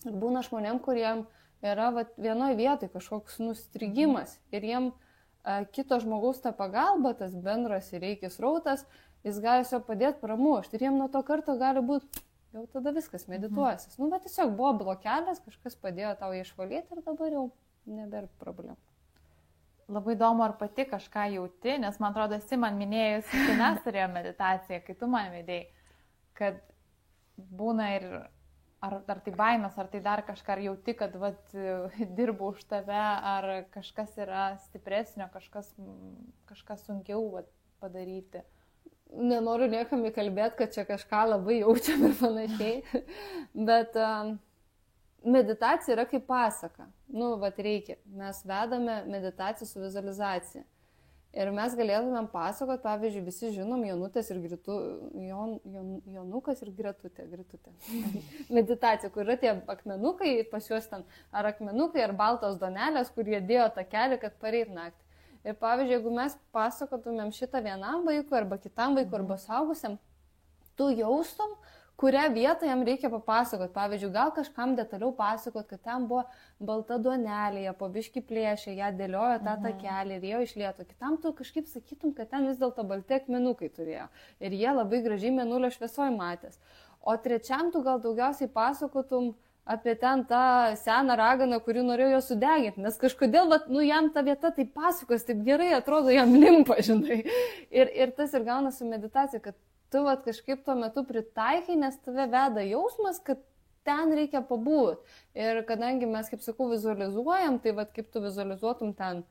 ir būna žmonėm, kuriem yra vienoje vietoje kažkoks nustrigimas ir jiem kito žmogaus ta pagalba, tas bendras ir reikis rautas, jis gali tiesiog padėti pramušti ir jiem nuo to karto gali būti, jau tada viskas medituosis. Bet tiesiog buvo blokelis, kažkas padėjo tau išvalyti ir dabar jau nebėra problemų. Labai įdomu, ar pati kažką jauti, nes man atrodo, esi man minėjus, kai mes turėjome meditaciją, kai tu man vedėjai, kad būna ir ar tai baimės, ar tai dar kažką, ar jauti, kad dirbu už tave, ar kažkas yra stipresnio, kažkas sunkiau padaryti. Nenoriu niekam įkalbėti, kad čia kažką labai jaučiam ir panašiai, bet meditacija yra kaip pasaka. Reikia. Mes vedame meditaciją su vizualizacija. Ir mes galėtumėm pasakot, pavyzdžiui, visi žinom Jonutės ir Jonukas ir Gretutė. Meditacija, kur yra tie akmenukai, pas juos ten ar akmenukai, ar baltos donelės, kur jie dėjo tą kelią, kad pareit naktį. Ir pavyzdžiui, jeigu mes pasakotumėm šitą vienam vaikui, arba kitam vaikui, arba saugusiam, tu jaustum, kurią vietą jam reikia papasakot. Pavyzdžiui, gal kažkam detaliau pasakot, kad ten buvo balta duonelė, po biškį plėšė, ją dėliojo tą takelį ir jo išlieto. Kitam tu kažkaip sakytum, kad ten vis dėlto balti akmenukai turėjo. Ir jie labai gražiai mėnulio šviesoj matęs. O trečiam tu gal daugiausiai pasakotum apie ten tą seną raganą, kurį norėjo jo sudeginti. Nes kažkodėl, jam ta vieta tai pasakos, taip gerai atrodo, jam limpa, žinai. Ir tas ir gauna su meditacija, kad tu kažkaip tuo metu pritaikai, nes tave veda jausmas, kad ten reikia pabūti. Ir kadangi mes, kaip sakau, vizualizuojam, tai kaip tu vizualizuotum ten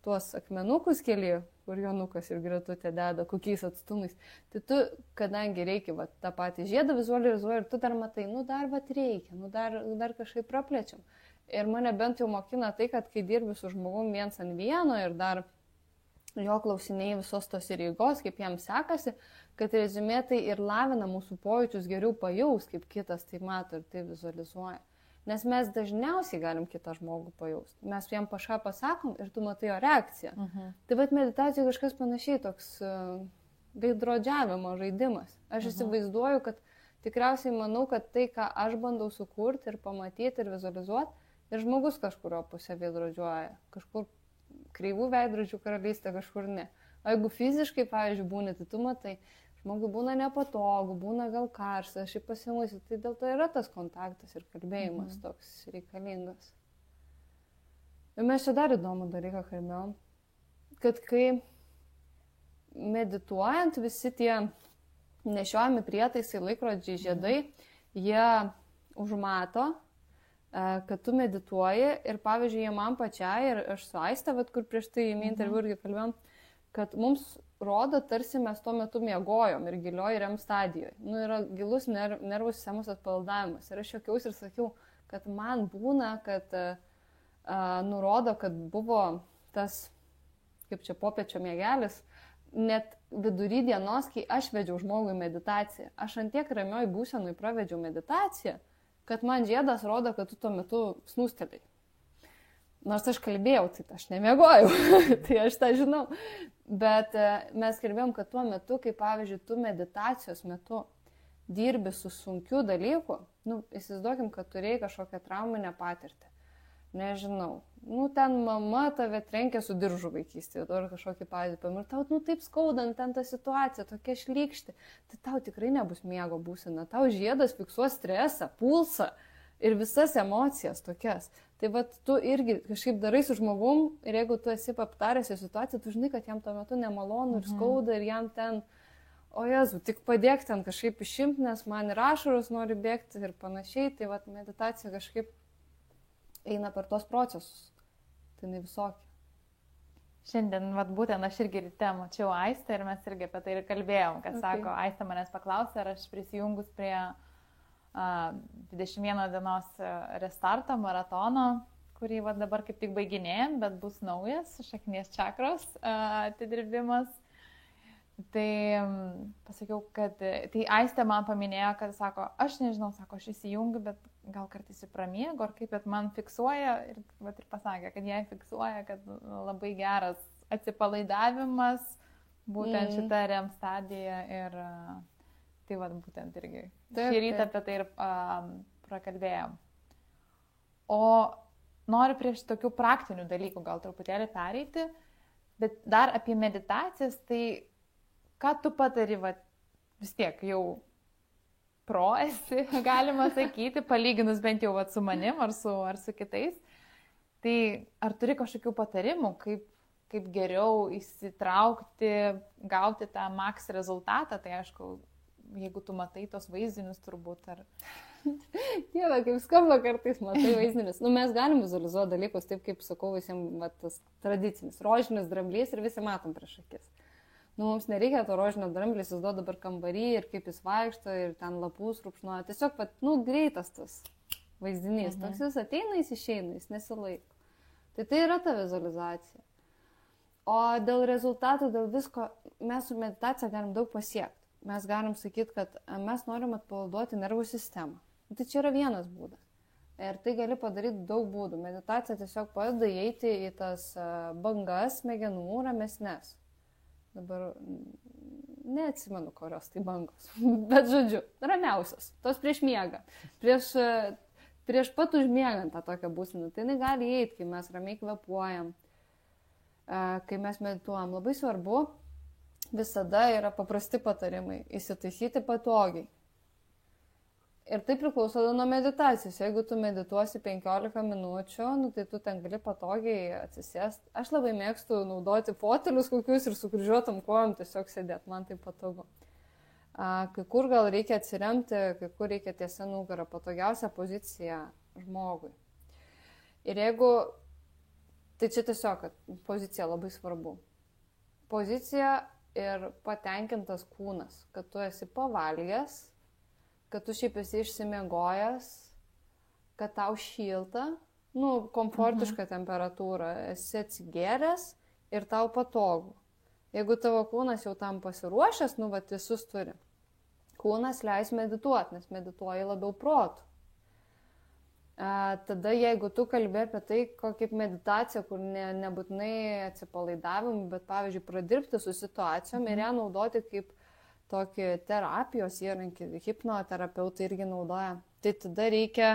tuos akmenukus keli, kur Jonukas ir Gretutė deda, kokiais atstumais, tai tu, kadangi reikia tą patį žiedą vizualizuoji ir tu dar matai, dar reikia, dar kažkaip praplečiam. Ir mane bent jau mokina tai, kad kai dirbi su žmogum viens ant vieno ir dar jo klausinėjai visos tos ir eigos, kaip jam sekasi, kad rezumė tai ir lavina mūsų pojūčius geriau pajaus, kaip kitas tai mato ir tai vizualizuoja. Nes mes dažniausiai galim kitą žmogų pajausti. Mes jam kažką pasakom ir tu matai jo reakciją. Tai meditacija kažkas panašiai, toks veidrodžiavimo žaidimas. Aš įsivaizduoju, kad tikriausiai manau, kad tai, ką aš bandau sukurti ir pamatyti ir vizualizuoti, ir žmogus kažkurio pusę veidrodžiuoja. Kažkur kreivų veidrodžių karalystė, kažkur ne. O jeigu fiziškai, pavyzdžiui, būni, tai tu matai, žmogui būna nepatogu, būna gal karštas, aš pasimuosiu, tai dėl to yra tas kontaktas ir kalbėjimas toks reikalingas. Ir mes čia dar įdomų dalyką kalbėjom, kad kai medituojant visi tie nešiojami prietaisai, laikrodžiai, žiedai, jie užmato, kad tu medituoji ir, pavyzdžiui, jie man pačiai ir aš su Aiste, kur prieš tai į interviu irgi kalbėjom, kad mums rodo, tarsi mes tuo metu miegojom ir gilioj REM stadijoje. Yra gilus nervų sistemos atpalaidavimas. Ir aš juokiausi ir sakiau, kad man būna, kad nurodo, kad buvo tas, kaip čia popiečio miegelis, net vidury dienos, kai aš vedžiau žmogui meditaciją. Aš antiek ramioj būsenui pravedžiau meditaciją, kad man žiedas rodo, kad tu tuo metu snūstelėjai. Nors aš kalbėjau, tai aš nemiegojau, tai aš tą žinau. Bet mes kalbėjom, kad tuo metu, kai pavyzdžiui, tu meditacijos metu dirbi su sunkiu dalyku, įsivaizduokim, kad turėjai kažkokią trauminę patirtį. Nežinau, ten mama tave trenkė su diržu vaikystėje, ar kažkokį pavyzdį, ir tau, taip skaudant, ten ta situacija, tokia šlykšti, tai tau tikrai nebus miego būsena, tau žiedas fiksuos stresą, pulsą ir visas emocijas tokias. Tai tu irgi kažkaip darai su žmogum ir jeigu tu esi aptaręs į situaciją, tu žinai, kad jam tuo metu nemalonu ir skauda ir jam ten, o Jezu, tik padėk ten kažkaip išimti, nes man ir ašaros nori bėgti ir panašiai, tai meditacija kažkaip eina per tos procesus. Tai ne visokie. Šiandien, būtent aš irgi ryte mačiau Aistę ir mes irgi apie tai ir kalbėjom, kad sako, Aistė manęs paklausė, ar aš prisijungus prie 21 dienos restarto maratono, kurį dabar kaip tik baiginėjom, bet bus naujas šaknies čakros atidirbimas. Tai pasakiau, kad tai Aistė man paminėjo, kad sako, aš nežinau, sako, aš įsijungiu, bet gal kartais pramiegu, ar kaip, bet man fiksuoja ir pasakė, kad jai fiksuoja, kad labai geras atsipalaidavimas, būtent šita REM stadija ir tai būtent irgi šį rytą apie tai ir prakalbėjom. O noriu prieš tokių praktinių dalykų gal truputėlį pereiti, bet dar apie meditacijas, tai ką tu patari, vis tiek jau pro esi, galima sakyti, palyginus bent jau su manim ar su kitais. Tai ar turi kažkokių patarimų, kaip geriau įsitraukti, gauti tą maks rezultatą, tai aišku, jeigu tu matai tos vaizdinius turbūt ar... Dieve, kaip skamba kartais matai vaizdinius. Mes galim vizualizuoti dalykus taip, kaip sakau visiems tas tradicinis rožinis dramblys ir visi matom prieš akis. Mums nereikia to rožinio dramblį, jis duoda dabar kambarį ir kaip jis vaikšto ir ten lapus rupšnuoja. Tiesiog, greitas tas vaizdinys. Toks jis ateina, jis išeina, jis nesilaiko. Tai yra ta vizualizacija. O dėl rezultatų, dėl visko, mes su meditacija galim daug pasiekti. Mes galim sakyti, kad mes norim atpalaiduoti nervų sistemą. Tai čia yra vienas būdas. Ir tai gali padaryti daug būdų. Meditacija tiesiog padeda įeiti į tas bangas smegenų ramesnes. Dabar neatsimenu, kurios tai bangos. Bet žodžiu, ramiausias. Tos prieš miegą. Prieš pat užmiegant tą tokią būseną. Tai jinai gali įeiti, kai mes ramiai kvepuojam, kai mes medituojam. Labai svarbu visada yra paprasti patarimai. Įsitaisyti patogiai. Ir tai priklauso nuo meditacijos. Jeigu tu medituosi 15 minučių, tai tu ten gali patogiai atsisėsti. Aš labai mėgstu naudoti fotelius kokius ir sukryžiuotam kojom tiesiog sėdėti. Man tai patogu. Kai kur gal reikia atsiremti, kai kur reikia tiesia nugarą. Patogiausia pozicija žmogui. Ir jeigu... Tai čia tiesiog, kad pozicija labai svarbu. Pozicija ir patenkintas kūnas. Kad tu esi pavalgęs, kad tu šiaip esi išsimiegojęs, kad tau šilta, komfortiška temperatūra, esi atsigėręs ir tau patogu. Jeigu tavo kūnas jau tam pasiruošęs, visus turi. Kūnas leis medituoti, nes medituoji labiau protu. Tada jeigu tu kalbė apie tai, kaip meditacija, kur nebūtinai atsipalaidavim, bet pavyzdžiui, pradirbti su situacijom ir ją naudoti kaip tokį terapijos įrankį, hipnoterapeutai irgi naudoja. Tai tada reikia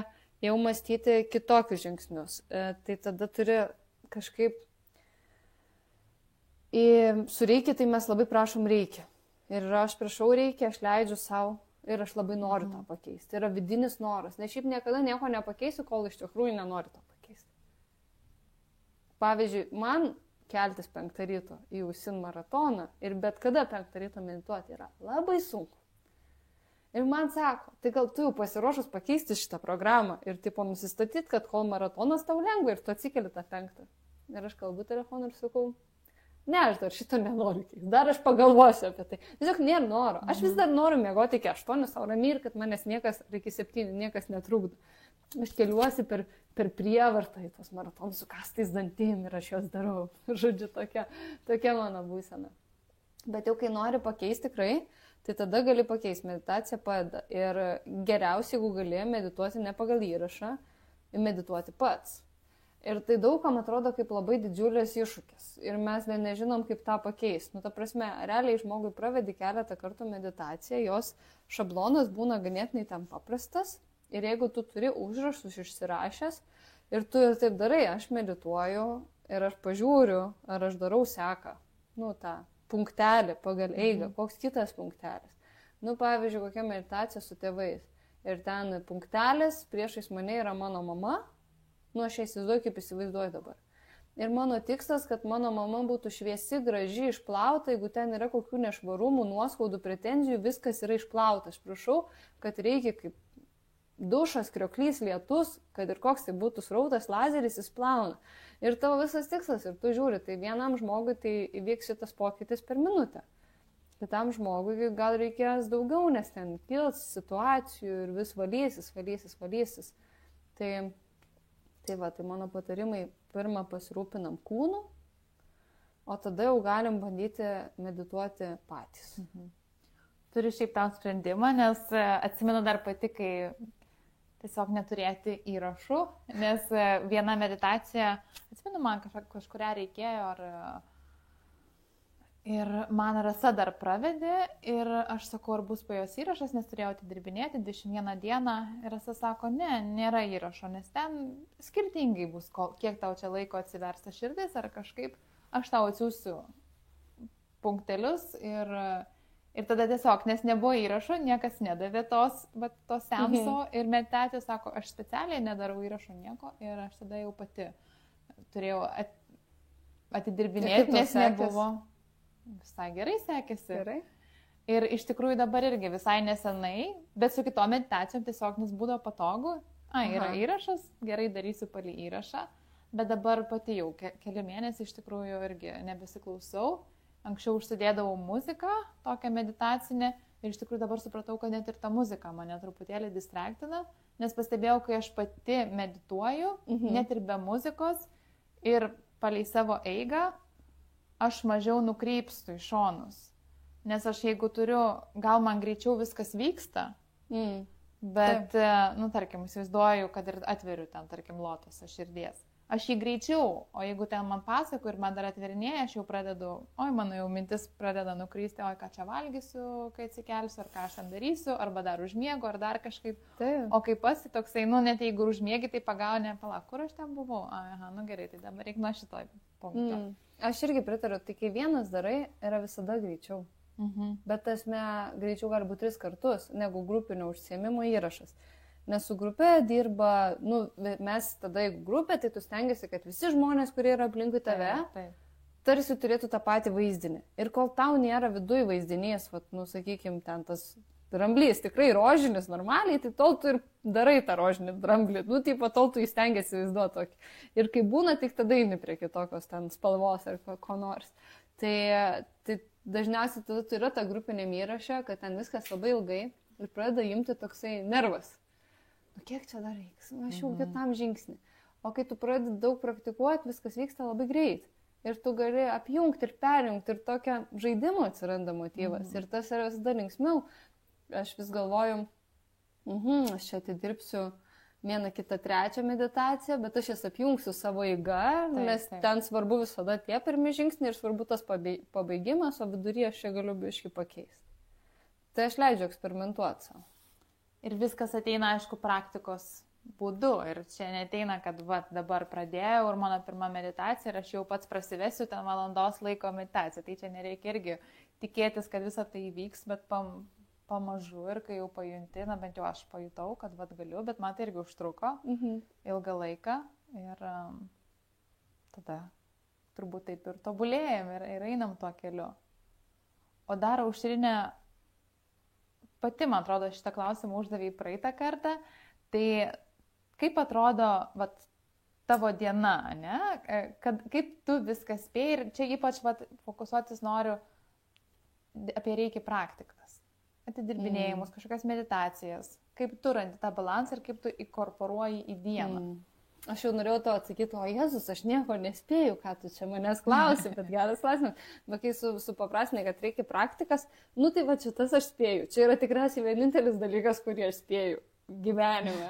jau mąstyti kitokius žingsnius. Tai tada turi kažkaip... Su reikia, tai mes labai prašom reikia. Ir aš prašau reikia, aš leidžiu savo ir aš labai noriu tą pakeisti. Tai yra vidinis noras. Nes šiaip niekada nieko nepakeisiu, kol iš tikrųjų nenoriu to pakeisti. Pavyzdžiui, man... keltis 5 ryto į Usain maratoną ir bet kada 5 ryto medituoti yra labai sunku. Ir man sako, tai gal tu jau pasiruošus pakeisti šitą programą ir nusistatyti, kad kol maratonas tau lengva ir tu atsikeli tą 5. Ir aš kalbu telefonu ir sakau, ne, aš dar šito nenoriu keisti, dar aš pagalvosiu apie tai. Tiesiog nėra noro. Aš vis dar noriu miegoti iki 8 sau ramiai ir kad manęs niekas, iki 7 niekas netrukdo. Aš keliuosi per prievartą į tos maratonus su kastais dantim ir aš juos darau. Žodžiu, tokia mano būsena. Bet jau kai nori pakeisti tikrai, tai tada gali pakeisti. Meditacija padeda. Ir geriausiai, jeigu gali medituoti ne pagal įrašą, medituoti pats. Ir tai daugam atrodo kaip labai didžiulis iššūkis. Ir mes nežinom, kaip tą pakeisti. Ta prasme, realiai žmogui pravedi keletą kartų meditaciją, jos šablonas būna ganėtinai tam paprastas. Ir jeigu tu turi užrašus išsirašęs ir tu ir taip darai, aš medituoju ir aš pažiūriu, ar aš darau seką, tą punktelį pagal eigą, koks kitas punktelis. Pavyzdžiui, kokia meditacija su tėvais. Ir ten punktelis, priešais mane yra mano mama, aš įsivaizduoju, kaip įsivaizduoju dabar. Ir mano tikslas, kad mano mama būtų šviesi, graži, išplauta, jeigu ten yra kokių nešvarumų, nuoskaudų, pretenzijų, viskas yra išplauta. Aš prašau, kad reikia kaip dušas, krioklys, lietus, kad ir koks tai būtų srautas, lazeris, jis plauna. Ir tavo visas tikslas, ir tu žiūri, tai vienam žmogui tai įvyks šitas pokytis per minutę. Kitam žmogui gal reikės daugiau, nes ten kils situacijų ir vis valysis. Tai mano patarimai, pirmą pasirūpinam kūnu, o tada jau galim bandyti medituoti patys. Turiu šiaip tam sprendimą, nes atsimenu dar pati, kai tiesiog neturėti įrašų, nes viena meditacija, atsimenu, man kažkuria reikėjo ir man Rasa dar pravedė ir aš sakau, ar bus po jos įrašas, nes turėjau atidirbinėti 21 dieną ir Rasa sako, ne, nėra įrašo, nes ten skirtingai bus, kiek tau čia laiko atsiversta širdis ar kažkaip, aš tau atsiųsiu punktelius ir tada tiesiog, nes nebuvo įrašo, niekas nedavė tos seanso ir meditacijos sako, aš specialiai nedarau įrašo nieko ir aš tada jau pati turėjau atidirbinėti, nes nebuvo. Visai gerai sekėsi. Gerai. Ir iš tikrųjų dabar irgi visai nesenai, bet su kitom meditacijom tiesiog nes būdavo patogu. Yra įrašas, gerai darysiu palį įrašą, bet dabar pati jau keli mėnesiai iš tikrųjų irgi nebesiklausau. Anksčiau užsidėdavau muziką, tokią meditacinę, ir iš tikrųjų dabar supratau, kad net ir ta muzika mane truputėlį distraktina, nes pastebėjau, kai aš pati medituoju, net ir be muzikos, ir palei savo eigą, aš mažiau nukrypstu į šonus. Nes aš jeigu turiu, gal man greičiau viskas vyksta, bet, tarkim, įsivaizduoju, kad ir atveriu ten, tarkim, lotosą širdies. Aš jį greičiau, o jeigu ten man pasako ir man dar atverinėja, aš jau pradedu, mano jau mintis pradeda nukrysti, ką čia valgysiu, kai atsikelsiu, ar ką aš ten darysiu, arba dar užmiegu, ar dar kažkaip. Taip. O kai pasi toksai, net jeigu užmiegi, tai pagauni, palauk, kur aš ten buvau? Gerai, tai dabar reikia nuo šitoj punkto. Aš irgi pritariu, tai kai vienas darai, yra visada greičiau. Bet tasme greičiau gali būti 3 kartus, negu grupinio užsiėmimo įrašas. Nes su grupė dirba, mes tada, jeigu grupė, tai tu stengiasi, kad visi žmonės, kurie yra aplinkui tave, tarsi turėtų tą patį vaizdinį. Ir kol tau nėra viduj vaizdinys, sakykime, ten tas dramblys tikrai rožinis normaliai, tai tol tu ir darai tą rožinį dramblį. Tol tu įstengiasi vaizduoti tokį. Ir kai būna, tik tada eini prie kitokios ten spalvos ar ko nors. Tai dažniausiai tada tu yra ta grupinė įrašė, kad ten viskas labai ilgai ir pradeda imti toksai nervas. Kiek čia dar reiks? Aš jau kitam žingsnį. O kai tu pradedi daug praktikuoti, viskas vyksta labai greit. Ir tu gali apjungti ir perjungti ir tokio žaidimo atsiranda motyvas. Ir tas yra visada linksmiau. Aš vis galvoju, aš čia atidirbsiu 1, 2, 3 meditaciją, bet aš jas apjungsiu savo eiga, nes ten svarbu visada tie pirmi žingsniai ir svarbu tas pabaigimas, o viduryje aš čia galiu biškį pakeisti. Tai aš leidžiu eksperimentuoti savo. Ir viskas ateina, aišku, praktikos būdu. Ir čia neteina, kad dabar pradėjau ir mano pirma meditacija ir aš jau pats prasivesiu ten valandos laiko meditaciją. Tai čia nereikia irgi tikėtis, kad visa tai įvyks, bet pamažu ir kai jau pajunti, bent jau aš pajutau, kad galiu, bet man tai irgi užtruko ilgą laiką. Ir tada turbūt taip ir tobulėjom ir einam tuo keliu. O dar Aušrinė pati, man atrodo, šitą klausimą uždavė praeitą kartą. Tai kaip atrodo tavo diena, ne? Kaip tu viską spėjai ir čia ypač fokusuotis noriu apie reiki praktikas, atidirbinėjimus, kažkokias meditacijas. Kaip tu randi tą balansą ir kaip tu įkorporuoji į dieną. Aš jau norėjau to atsakyti, o Jėzus, aš nieko nespėju, ką tu čia manęs klausi, bet geras klausimas. Bet kai supaprastinai, kad reikia praktikas, tai šitas aš spėju. Čia yra tikriausiai vienintelis dalykas, kurį aš spėju gyvenime.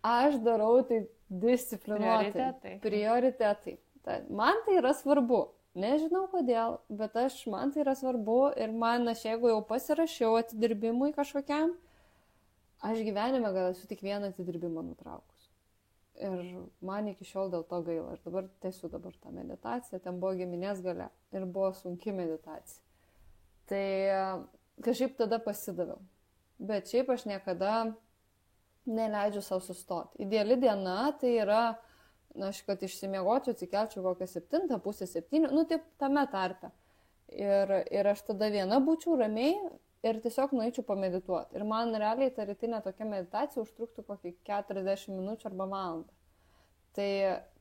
Aš darau tai disciplinuotai. Prioritetai. Man tai yra svarbu. Nežinau kodėl, bet man tai yra svarbu ir aš jeigu jau pasirašiau atidirbimui kažkokiam, aš gyvenime gal esu tik vieną atidirbimą nutraukus. Ir man iki šiol dėl to gaila. Ir dabar tęsiu tą meditaciją, ten buvo giminės gale ir buvo sunki meditacija. Tai kažkaip tada pasidaviau. Bet šiaip aš niekada neleidžiu savo sustoti. Ideali diena tai yra, aš kad išsimiegočiau, atsikelčiau kokią 7, pusę 7, taip tame tarpe. Ir aš tada viena būčiau ramiai ir tiesiog nueičiau pamedituoti. Ir man realiai ta rytinė tokia meditacija užtruktų kokį 40 minučių arba valandą. Tai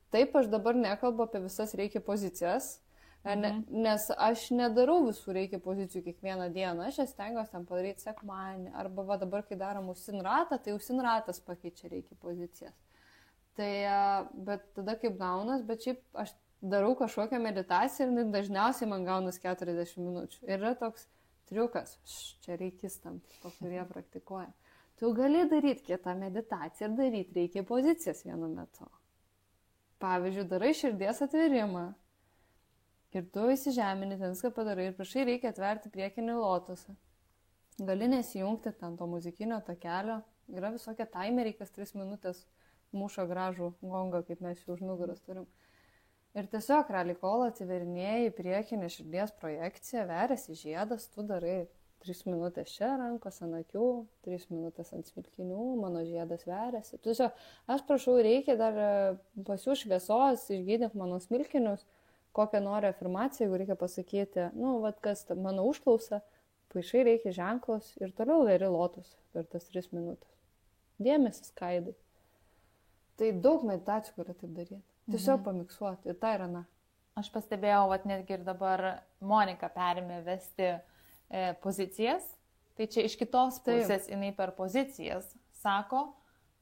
taip aš dabar nekalbu apie visas reiki pozicijas, nes aš nedarau visų reiki pozicijų kiekvieną dieną. Aš stengiuosi ten padaryti sekmadienį. Arba dabar, kai darom užsinratą, tai užsinratas pakeičia reiki pozicijas. Tai, bet tada kaip gaunas, bet šiaip aš darau kažkokią meditaciją ir dažniausiai man gaunas 40 minučių. Ir yra toks triukas, čia reikistam, kurie praktikuoja. Tu gali daryti kitą meditaciją ir daryti reikia pozicijas vienu metu. Pavyzdžiui, darai širdies atverimą ir tu įsižemini, ten viską padarai ir prašai reikia atverti priekinį lotosą. Gali nesijungti ten to muzikinio takelio, yra visokie taimeriai, kas 3 minutės muša gražų gongą, kaip mes jau už nugaros turim. Ir tiesiog realiai kol atsiverinėjai priekinį širdies projekciją, veriasi žiedas, tu darai 3 minutės čia rankos ant akių, 3 minutės ant smilkinių, mano žiedas veriasi. Tiesiog aš prašau, reikia dar pasiū šviesos, išgydyk mano smilkinius, kokią nori afirmaciją, jeigu reikia pasakyti, kas mano užklausa, paišai reikia ženklus ir toliau veri lotus per tas 3 minutės. Dėmesį skaidai. Tai daug meditacijų gali taip daryti. Tiesiog pamiksuoti ir tai yra na. Aš pastebėjau, netgi ir dabar Monika perėmė vesti pozicijas. Tai čia iš kitos pusės jinai per pozicijas sako,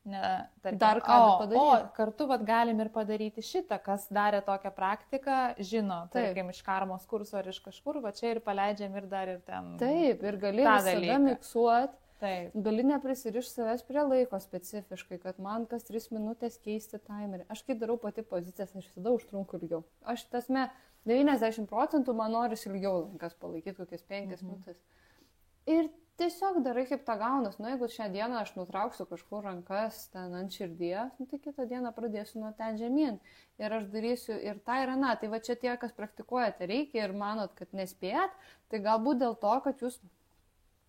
tarkim, Dar ką padaryti. Kartu vat, galim ir padaryti šitą, kas darė tokią praktiką, žino, tarkim, iš karmos kurso ar iš kažkur, va čia ir paleidžiam ir dar ir ten. Taip, ir gali visada miksuoti. Taip. Gali neprisirišti savęs prie laiko specifiškai, kad man kas 3 minutės keisti timerį. Aš kai darau pati pozicijas, aš visada užtrunku ilgiau. Aš tasme 90% man norisi ilgiau lankas palaikyti, kokias 5 minutės. Ir tiesiog darai kaip tą gaunas. Nu, jeigu šią dieną aš nutrauksiu kažkur rankas ten ant širdies, nu, tai kitą dieną pradėsiu nuo ten žemyn. Ir aš darysiu ir tą ir aną. Tai va čia tie, kas praktikuojate, reikia ir manot, kad nespėjat, tai galbūt dėl to, kad jūs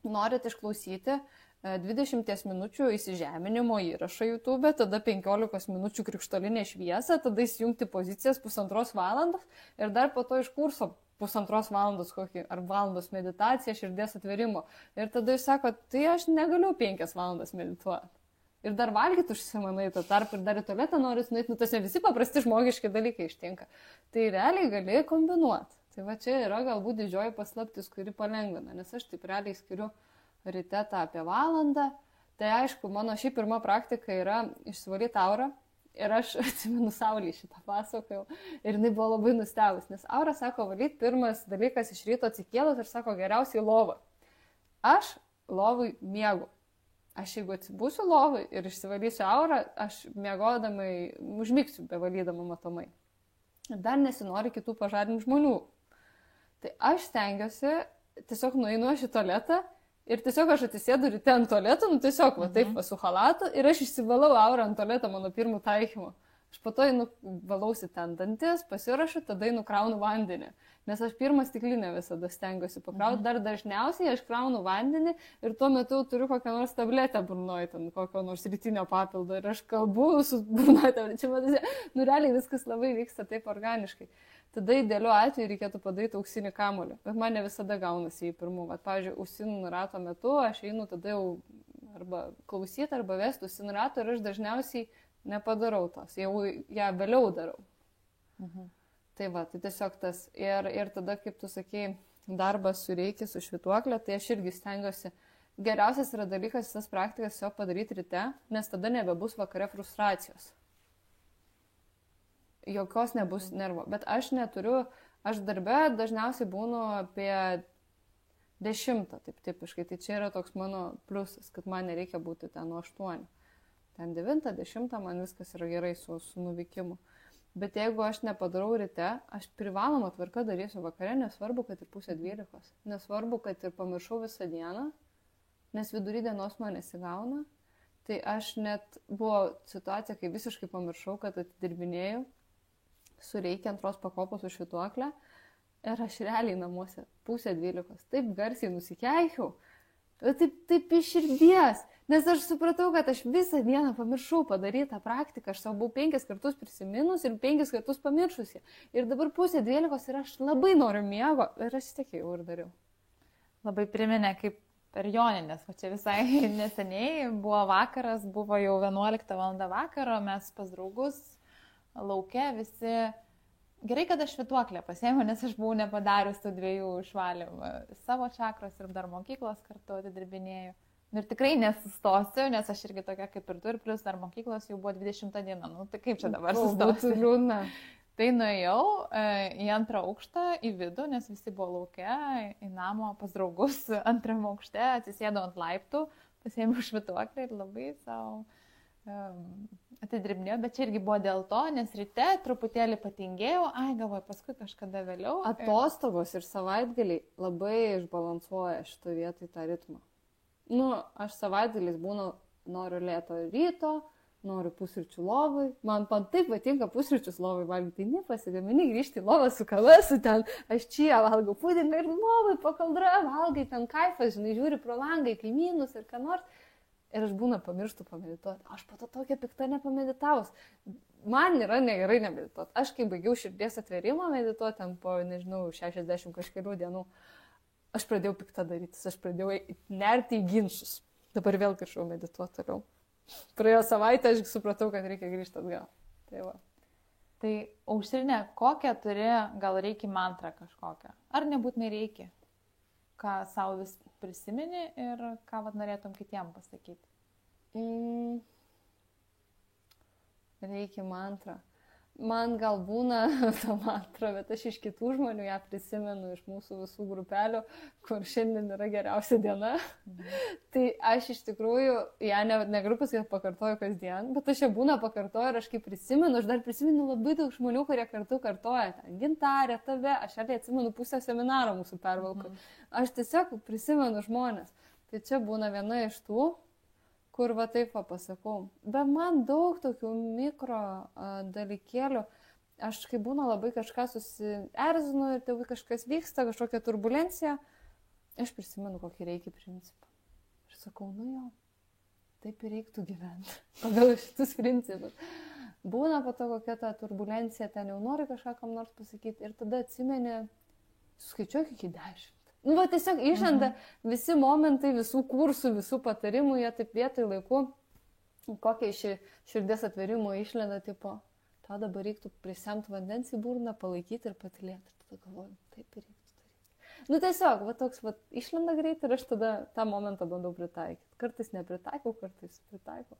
norit išklausyti 20 minučių įsižeminimo įrašą YouTube, tada 15 minučių krikštolinė šviesa, tada įsijungti pozicijas 1,5 valandos ir dar po to iš kurso 1,5 valandos kokį, ar valandos meditacija, širdies atverimo. Ir tada jūs sakot, tai aš negaliu 5 valandas medituoti. Ir dar valgyti užsimanai to tarp ir dar į tualetą noris nueiti, nu tas ne visi paprasti žmogiški dalykai ištinka. Tai realiai gali kombinuoti. Tai va čia yra galbūt didžioji paslaptis, kuri palengvina, nes aš taip realiai skiriu ryte tą apie valandą. Tai aišku, mano šiaip pirma praktika yra išsivalyti aurą. Ir aš atsimenu Saulį šitą pasakojau. Ir jinai buvo labai nustebus, nes aura sako, valyti pirmas dalykas iš ryto atsikėlus ir sako, geriausiai lovą. Aš lovui miegu. Aš jeigu atsibūsiu lovui ir išsivalysiu aurą, aš miegodamai užmigsiu, bevalydama matomai. Dar nesinori kitų pažadinti žmonių. Tai aš stengiuosi, tiesiog nueinu aš į tualetą ir tiesiog aš atsisėdu ryte ant tualeto, nu tiesiog va taip su chalatu ir aš išsivalau aurą ant tualeto mano pirmų taikymų. Aš po to valausi ten dantis, pasirašu, tada nukraunu vandenį. Nes aš pirmą stiklinę visada stengiuosi pakrauti, dar dažniausiai aš kraunu vandenį ir tuo metu turiu kokią nors tabletę burnoje, ten kokio nors rytinio papildo ir aš kalbu su burnoje tabletė. Čia matysite, nu realiai viskas labai vyksta taip organiškai. Tada idealiu atveju reikėtų padaryti auksinį kamuolį, bet man ne visada gaunasi į pirmų. Vat, pavyzdžiui, ausinų rato metu aš einu tada jau arba klausyti, arba vesti ausinų rato ir aš dažniausiai nepadarau tos, jau ją vėliau darau. Tai va, tai tiesiog tas. Ir tada, kaip tu sakei, darbas su reiki, su švytuoklė, tai aš irgi stengiuosi. Geriausias yra dalykas tas praktikas jo padaryti ryte, nes tada nebebus vakare frustracijos. Jokios nebus nervo. Bet aš neturiu, aš darbe dažniausiai būnu apie 10, taip tipiškai. Tai čia yra toks mano pliusas, kad man nereikia būti ten nuo 8. Ten 9, 10 man viskas yra gerai su nuvykimu. Bet jeigu aš nepadarau ryte, aš privaloma tvarka darysiu vakare, nesvarbu, kad ir 11:30. Nesvarbu, kad ir pamiršau visą dieną, nes vidury dienos man nesigauna. Tai aš net buvo situacija, kai visiškai pamiršau, kad atidirbinėjau su reikia 2 pakopos su švytuoklė. Ir aš realiai namuose 11:30. Taip garsiai nusikeikiau. Taip iš širdies. Nes aš supratau, kad aš visą dieną pamiršau padaryti tą praktiką. Aš savo buvau 5 kartus prisiminus ir 5 kartus pamiršusi. Ir dabar 11:30 ir aš labai noriu miego. Ir aš tikėjau ir dariau. Labai priminė, kaip per Joninės. O čia visai neseniai buvo vakaras, buvo jau 11 val. Vakaro, mes pas draugus lauke visi. Gerai, kad aš švytuoklę pasiėmiau, nes aš buvau nepadarius tų 2 išvalymų savo čakros ir dar mokyklos kartu atidirbinėjau. Ir tikrai nesustosiu, nes aš irgi tokia kaip ir tu, ir plus dar mokyklos jau buvo 20 diena. Nu, tai kaip čia dabar sustosiu? Liūdna. Tai nuėjau į 2 aukštą, į vidų, nes visi buvo lauke, į namo pas draugus 2 aukšte, atsisėdau ant laiptų, pasiėmiau švytuoklę ir labai savo atidirbinėjau, bet čia irgi buvo dėl to, nes ryte truputėlį patingėjau, galvoju, paskui kažkada vėliau. Atostogos ir savaitgaliai labai išbalansuoja šitą vietą į tą ritmą. Nu, aš savaitgaliais būnu, noriu lėto ryto, noriu pusryčių lovai. Man taip patinka pusryčius lovai valgyti. Tai nepasigamini grįžti į lovą su kava, su ten, aš čia valgau pudiną ir lovai po kaldra valgai, ten kaifas, žinai, žiūri pro langą į kaimynus ir ką nors. Ir aš būna pamirštu pamedituoti. Aš po to tokia pikta nepameditavus. Man yra negerai nemedituoti. Aš kai baigiau širdies atverimą medituoti, ten po, nežinau, 60 kažkelių dienų, aš pradėjau piktą darytis, aš pradėjau nerti į ginčus. Dabar vėl kažkaip medituoti toliau. Praėjo savaitę, aš supratau, kad reikia grįžti atgal. Tai va. Tai Aušrinė, kokią turi, gal reikia mantrą kažkokią? Ar nebūtinai reikia? Ką savo vis prisimeni ir ką norėtum kitiem pasakyti? Reikia mantrą. Man gal būna ta mantra, bet aš iš kitų žmonių ją prisimenu, iš mūsų visų grupelių, kur šiandien yra geriausia diena. Tai aš iš tikrųjų ją negaliu pasakyti, kad pakartoju kasdien, bet aš ją būna pakartoju ir aš kaip prisimenu, aš dar prisimenu labai daug žmonių, kurie kartu kartoja. Gintarė, tave, aš atsimenu pusę seminaro mūsų pervalkų. Aš tiesiog prisimenu žmonės. Tai čia būna viena iš tų, kur va taip pasakau. Bet man daug tokių mikro dalykėlių, aš kai būna labai kažką susierzinu ir tėvui kažkas vyksta, kažkokia turbulencija, aš prisimenu kokį reikia principą. Ir sakau, nu jo, taip ir reiktų gyventi, pagal šitus principus. Būna po to kokia ta turbulencija, ten jau nori kažką kam nors pasakyti ir tada atsimeni, suskaičiuok iki 10. Nu, va, tiesiog išlenda visi momentai, visų kursų, visų patarimų, jie taip vietoj laiku, kokie iš širdies atverimų išlenda, tipo, tau dabar reiktų prisemti vandens į burną, palaikyti ir patilėti. Ir tada galvoju, taip ir reiktų daryti. Nu, tiesiog, va, toks, va, išlenda greit ir aš tada tą momentą bandau pritaikyti. Kartais nepritaikau, kartais pritaikau.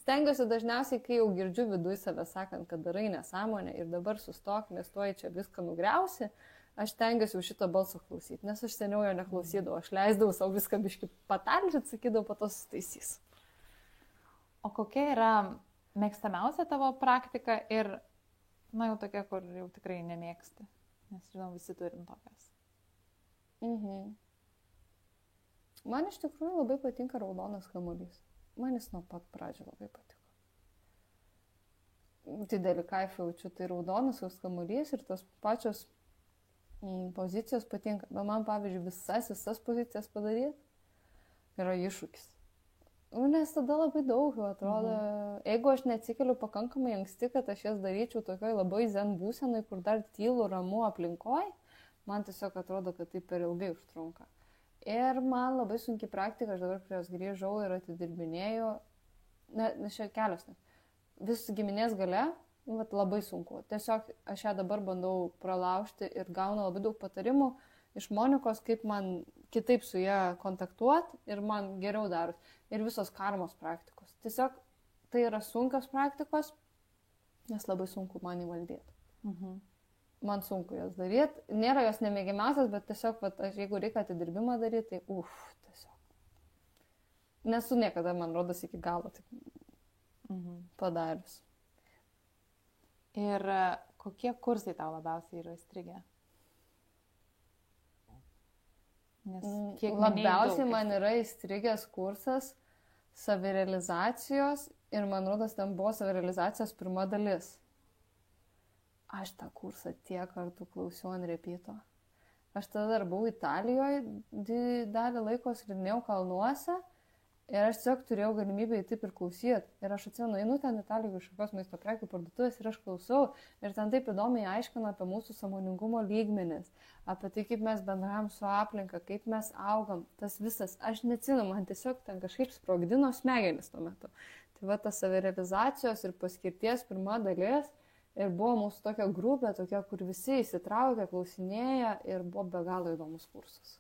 Stengiuosi dažniausiai, kai jau girdžiu viduje save sakant, kad darai nesąmonę ir dabar sustok, nes tuoj čia viską nugriausi. Aš tengiuosi už šito balso klausyti, nes aš seniau jo neklausydavau, aš leisdavau savo viską biškai patalžyti, sakydavau, po to susitaisys. O kokia yra mėgstamiausia tavo praktika ir, na, jau tokia, kur jau tikrai nemėgsti, nes, žinau, visi turim tokias. Man iš tikrųjų labai patinka raudonas kamuolys. Man jis nuo pat pradžio labai patiko. Didelį kaifą jaučiu, tai raudonas kamuolys ir tos pačios pozicijos patinka, bet man, pavyzdžiui, visas pozicijas padaryti yra iššūkis. Nes tada labai daug, atrodo, jeigu aš neatsikeliu pakankamai anksti, kad aš jas daryčiau tokioj labai zen būsenai, kur dar tylu, ramu aplinkoj, man tiesiog atrodo, kad tai per ilgai užtrunka. Ir man labai sunki praktika, aš dabar prie jos grįžau ir atidirbinėjau, nes čia kelios, vis giminės gale, vat, labai sunku. Tiesiog aš ją dabar bandau pralaužti ir gaunu labai daug patarimų iš Monikos, kaip man kitaip su ją kontaktuoti ir man geriau darus. Ir visos karmos praktikos. Tiesiog tai yra sunkios praktikos, nes labai sunku man įvaldyti. Man sunku jas daryti. Nėra jos nemėgiamiausias, bet tiesiog, vat, aš, jeigu reikia atidirbimą daryti, tai tiesiog. Nesu niekada, man rodos, iki galo taip padarius. Ir kokie kursai tau labiausiai yra įstrigę? Labiausiai man yra įstrigęs kursas savirealizacijos ir man rodos, ten buvo savirealizacijos pirma dalis. Aš tą kursą tiek kartų klausiau ant repito. Aš tada dar buvau Italijoje, dalį laiko slidinėjau kalnuose. Ir aš tiesiog turėjau galimybę į taip ir klausyti. Ir aš atsimenu, einu ten Italijoje kažkokios maisto prekių parduotuvės ir aš klausau. Ir ten taip įdomiai aiškina apie mūsų sąmoningumo lygmenis, apie tai, kaip mes bendraujam su aplinka, kaip mes augam. Tas visas, aš neatsimenu, man tiesiog ten kažkaip sprogdino smegenis tuo metu. Tai va, tas savirealizacijos ir paskirties pirma dalis. Ir buvo mūsų tokia grupė, tokia, kur visi įsitraukia, klausinėja ir buvo be galo įdomus kursas.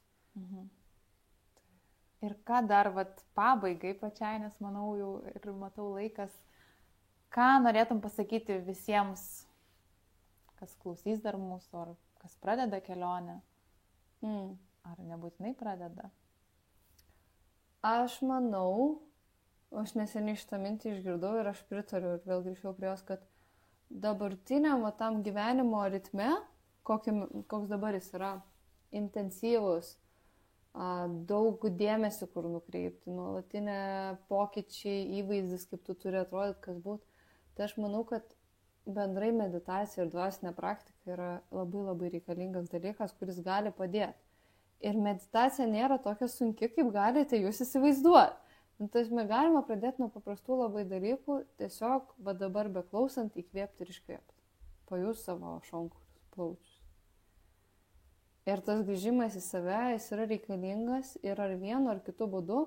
Ir ką dar, vat, pabaigai pačiai, nes manau jau ir matau laikas, ką norėtum pasakyti visiems, kas klausys dar mūsų, ar kas pradeda kelionę, ar nebūtinai pradeda? Aš manau, aš neseniai šitą mintį išgirdau ir aš pritariu ir vėl grįžau prie jos, kad dabartiniam tam gyvenimo ritme, koks dabar jis yra, intensyvus, daug dėmesio kur nukreipti, nuolatinė pokyčiai, įvaizdis, kaip tu turi atrodyti, kas būtų. Tai aš manau, kad bendrai meditacija ir dvasinė praktika yra labai labai reikalingas dalykas, kuris gali padėti. Ir meditacija nėra tokia sunki, kaip galite jūs įsivaizduoti. Tai mes galima pradėti nuo paprastų labai dalykų, tiesiog va dabar beklausant įkvėpti ir iškvėpti. Pajus savo šonkaulius, plaučius. Ir tas grįžimas į save, jis yra reikalingas ir ar vienu ar kitu būdu,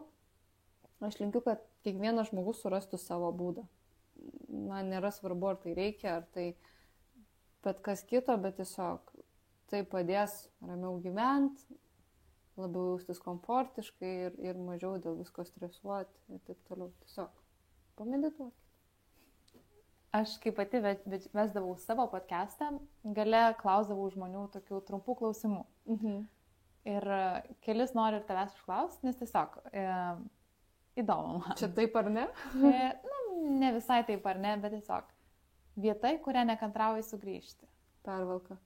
aš linkiu, kad kiekvienas žmogus surastų savo būdą. Man nėra svarbu, ar tai reikia, ar tai bet kas kito, bet tiesiog tai padės ramiau gyventi, labiau jaustis komfortiškai ir mažiau dėl visko stresuoti ir taip toliau. Tiesiog pamedituoti. aš kaip pati vesdavau savo podcastą, gale klausdavau žmonių tokių trumpų klausimų. Ir kelis noriu ir tavęs užklausti, nes tiesiog įdomu man. Čia taip ar ne? Ne visai taip ar ne, bet tiesiog vieta, į kurią nekantrauji sugrįžti. Pervalka.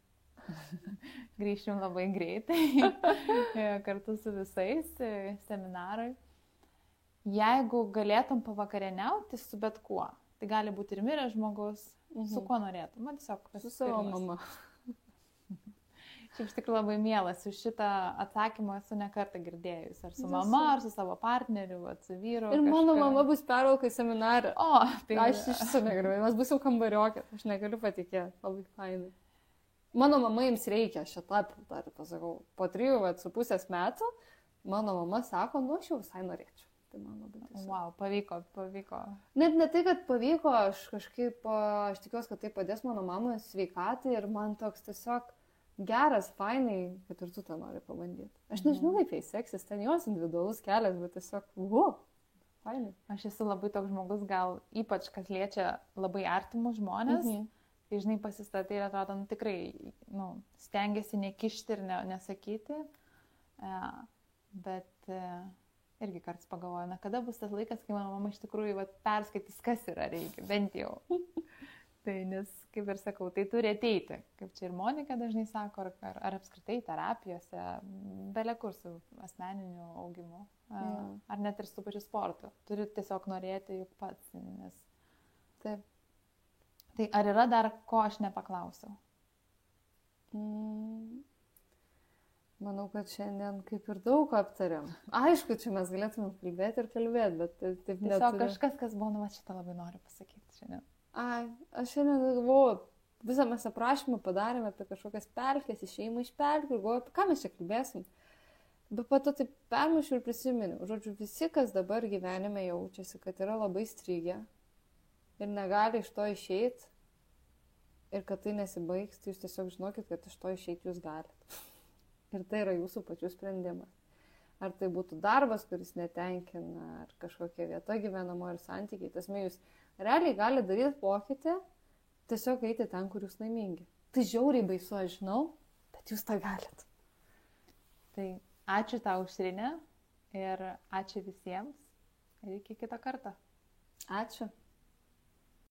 Grįšim labai greitai, kartu su visais seminarai. Jeigu galėtum pavakarieniauti su bet kuo, tai gali būti ir miręs žmogus, su kuo norėtum. Man tiesiog su savo mama. Šiaip iš tikrųjų labai mielas, už šitą atsakymą esu nekartą girdėjus. Ar su mama, ar su savo partneriu, ar su vyru. Ir mano mama bus pervalka į seminarą. O, tai aš iš viso negaliu, mes busim kambariokė, aš negaliu patikėti, labai fainai. Mano mama jums reikia, šitą dar pasakau, po 3,5 metų, mano mama sako, aš jau visai norėčiau. Tai man labai tiesiog. Wow, pavyko. Net ne tai, kad pavyko, aš kažkaip, aš tikiuosi, kad tai padės mano mamai sveikatai ir man toks tiesiog geras, fainai, kad ir tu tą nori pabandyti. Aš nežinau, kaip jai seksis, ten jos individualus kelias, bet tiesiog, fainai. Aš esu labai toks žmogus, gal ypač, kas liečia labai artimus žmonės, tai žinai pasistatai ir atrodo, tikrai, stengiasi nekišti ir nesakyti, bet irgi kartais pagalvoju, kada bus tas laikas, kai mano mama iš tikrųjų perskaitys, kas yra reikia, bent jau. Tai nes, kaip ir sakau, tai turi ateiti, kaip čia ir Monika dažnai sako, ar apskritai terapijose, belekur su asmeniniu augimu, ar net ir su pačiu sportu. Turi tiesiog norėti juk pats, nes... Taip. Tai ar yra dar, ko aš nepaklausiau? Manau, kad šiandien kaip ir daug aptariam. Aišku, čia mes galėtume kalbėti, bet taip neturiu. Tiesiog kažkas, kas buvo, šitą labai noriu pasakyti šiandien. Aš šiandien galvoju, visą mes aprašymą padarėme apie kažkokias pelkės, išėjimą iš pelkių ir galvoju, apie ką mes čia kalbėsim. Bet po to taip permušiu ir prisiminiu. Žodžiu, visi, kas dabar gyvenime jaučiasi, kad yra labai strigę ir negali iš to išeiti ir kad tai nesibaigs, tai jūs tiesiog žinokit, kad iš to išeiti jūs galite. Ir tai yra jūsų pačių sprendimas. Ar tai būtų darbas, kuris netenkina, ar kažkokia vieta gyvenamo ir santykiai. Tasme, jūs realiai gali daryti pokytį, tiesiog eiti ten, kur jūs laimingi. Tai žiauriai baisu, aš žinau, bet jūs tą galit. Tai ačiū tau, Aušrinė, ir ačiū visiems ir iki kito karto. Ačiū.